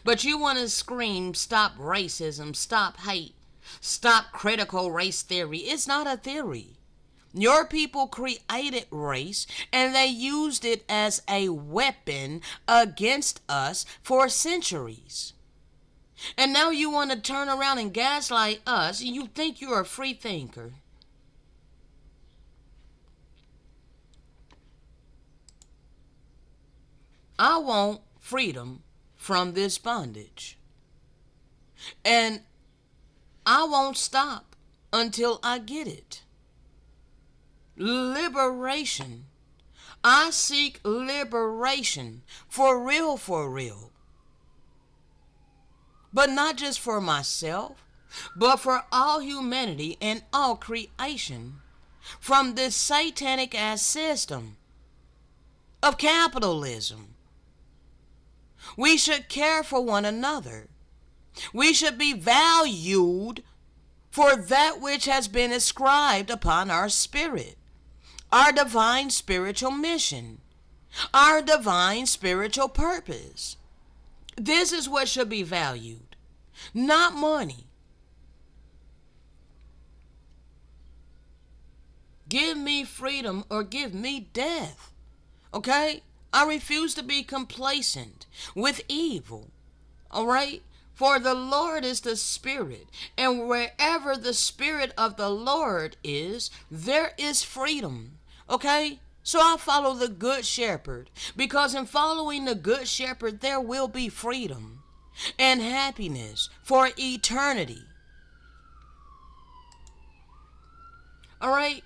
But you want to scream, stop racism, stop hate, stop critical race theory. It's not a theory. Your people created race and they used it as a weapon against us for centuries. And now you want to turn around and gaslight us and you think you're a free thinker. I want freedom from this bondage. And I won't stop until I get it. Liberation. I seek liberation for real, for real. But not just for myself, but for all humanity and all creation from this satanic ass system of capitalism. We should care for one another. We should be valued for that which has been ascribed upon our spirit, our divine spiritual mission, our divine spiritual purpose. This is what should be valued, not money. Give me freedom or give me death. Okay? I refuse to be complacent with evil. All right? For the Lord is the Spirit, and wherever the Spirit of the Lord is, there is freedom. Okay? So I follow the Good Shepherd, because in following the Good Shepherd, there will be freedom and happiness for eternity. All right?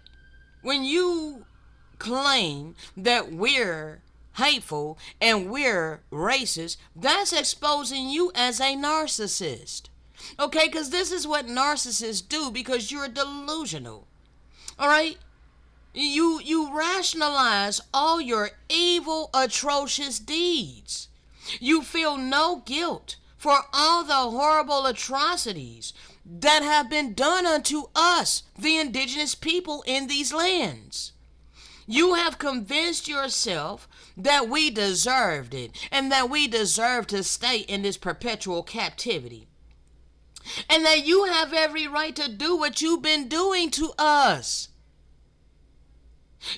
When you claim that we're hateful and we're racist, that's exposing you as a narcissist. Okay, because this is what narcissists do because you're delusional. All right? You rationalize all your evil, atrocious deeds. You feel no guilt for all the horrible atrocities that have been done unto us, the indigenous people in these lands. You have convinced yourself that we deserved it and that we deserve to stay in this perpetual captivity. And that you have every right to do what you've been doing to us.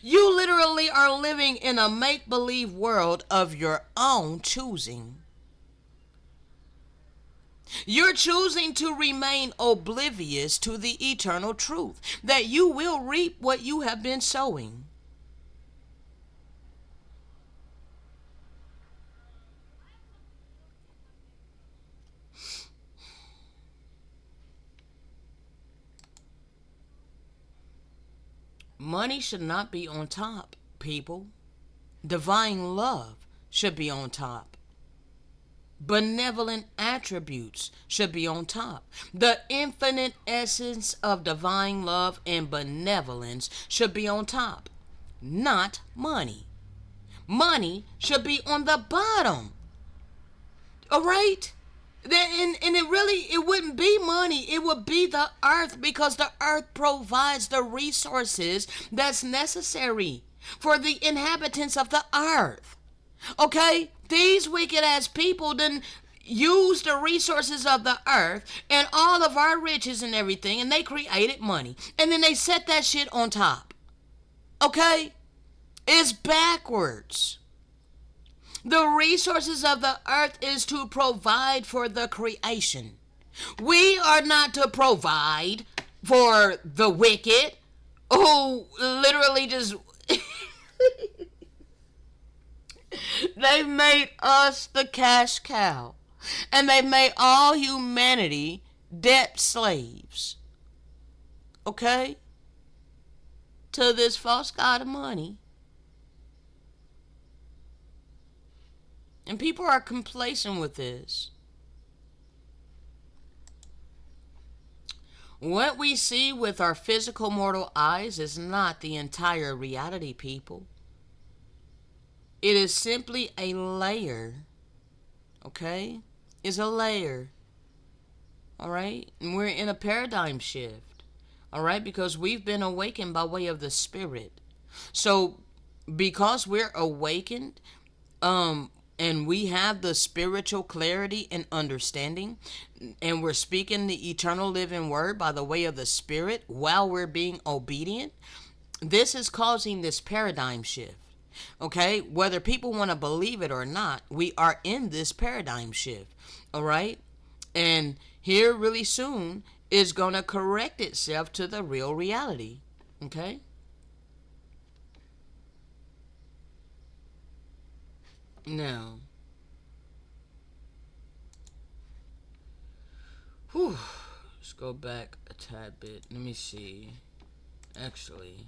You literally are living in a make-believe world of your own choosing. You're choosing to remain oblivious to the eternal truth that you will reap what you have been sowing. Money should not be on top, people. Divine love should be on top. Benevolent attributes should be on top. The infinite essence of divine love and benevolence should be on top, not money. Money should be on the bottom. All right? And it wouldn't be money. It would be the earth, because the earth provides the resources that's necessary for the inhabitants of the earth. Okay? These wicked ass people then use the resources of the earth and all of our riches and everything, and they created money. And then they set that shit on top. Okay? It's backwards. The resources of the earth is to provide for the creation. We are not to provide for the wicked who literally just they've made us the cash cow, and they've made all humanity debt slaves. Okay? To this false god of money. And people are complacent with this. What we see with our physical mortal eyes is not the entire reality, people. It is simply a layer. Okay? It's a layer. Alright? And we're in a paradigm shift. Alright? Because we've been awakened by way of the Spirit. So, because we're awakened, and we have the spiritual clarity and understanding, and we're speaking the eternal living word by the way of the Spirit while we're being obedient, this is causing this paradigm shift. Okay, whether people want to believe it or not, we are in this paradigm shift. All right, and here really soon is going to correct itself to the real reality. Okay. Now, whew, let's go back a tad bit. Let me see. Actually,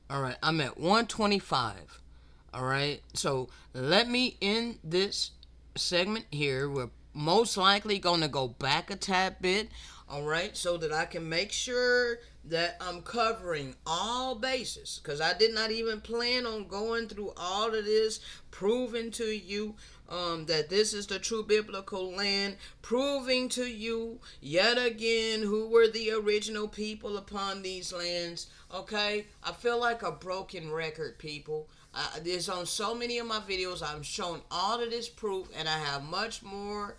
all right, I'm at 125. All right, so let me end this segment here. We're most likely going to go back a tad bit. All right, so that I can make sure that I'm covering all bases, because I did not even plan on going through all of this, proving to you that this is the true biblical land, proving to you yet again who were the original people upon these lands. Okay, I feel like a broken record, people. There's on so many of my videos, I'm showing all of this proof, and I have much more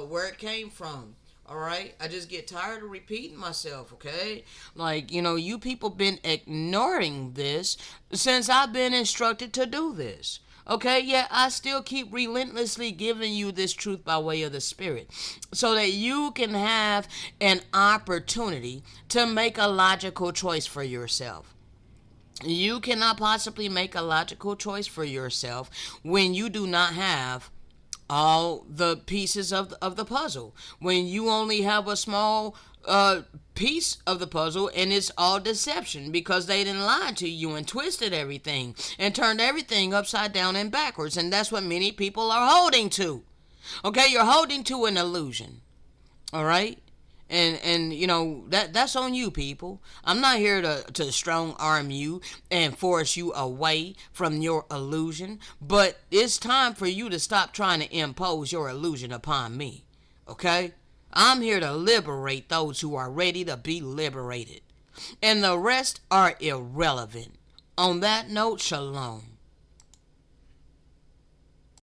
where it came from. All right, I just get tired of repeating myself. Okay, like, you people been ignoring this since I've been instructed to do this. Okay, yeah, I still keep relentlessly giving you this truth by way of the Spirit so that you can have an opportunity to make a logical choice for yourself. You cannot possibly make a logical choice for yourself when you do not have all the pieces of the puzzle. When you only have a small piece of the puzzle, and it's all deception because they didn't lie to you and twisted everything and turned everything upside down and backwards. And that's what many people are holding to. Okay, you're holding to an illusion. All right, and that's on you, people. I'm not here to strong arm you and force you away from your illusion, but it's time for you to stop trying to impose your illusion upon me. Okay, I'm here to liberate those who are ready to be liberated, and the rest are irrelevant. On that note, shalom.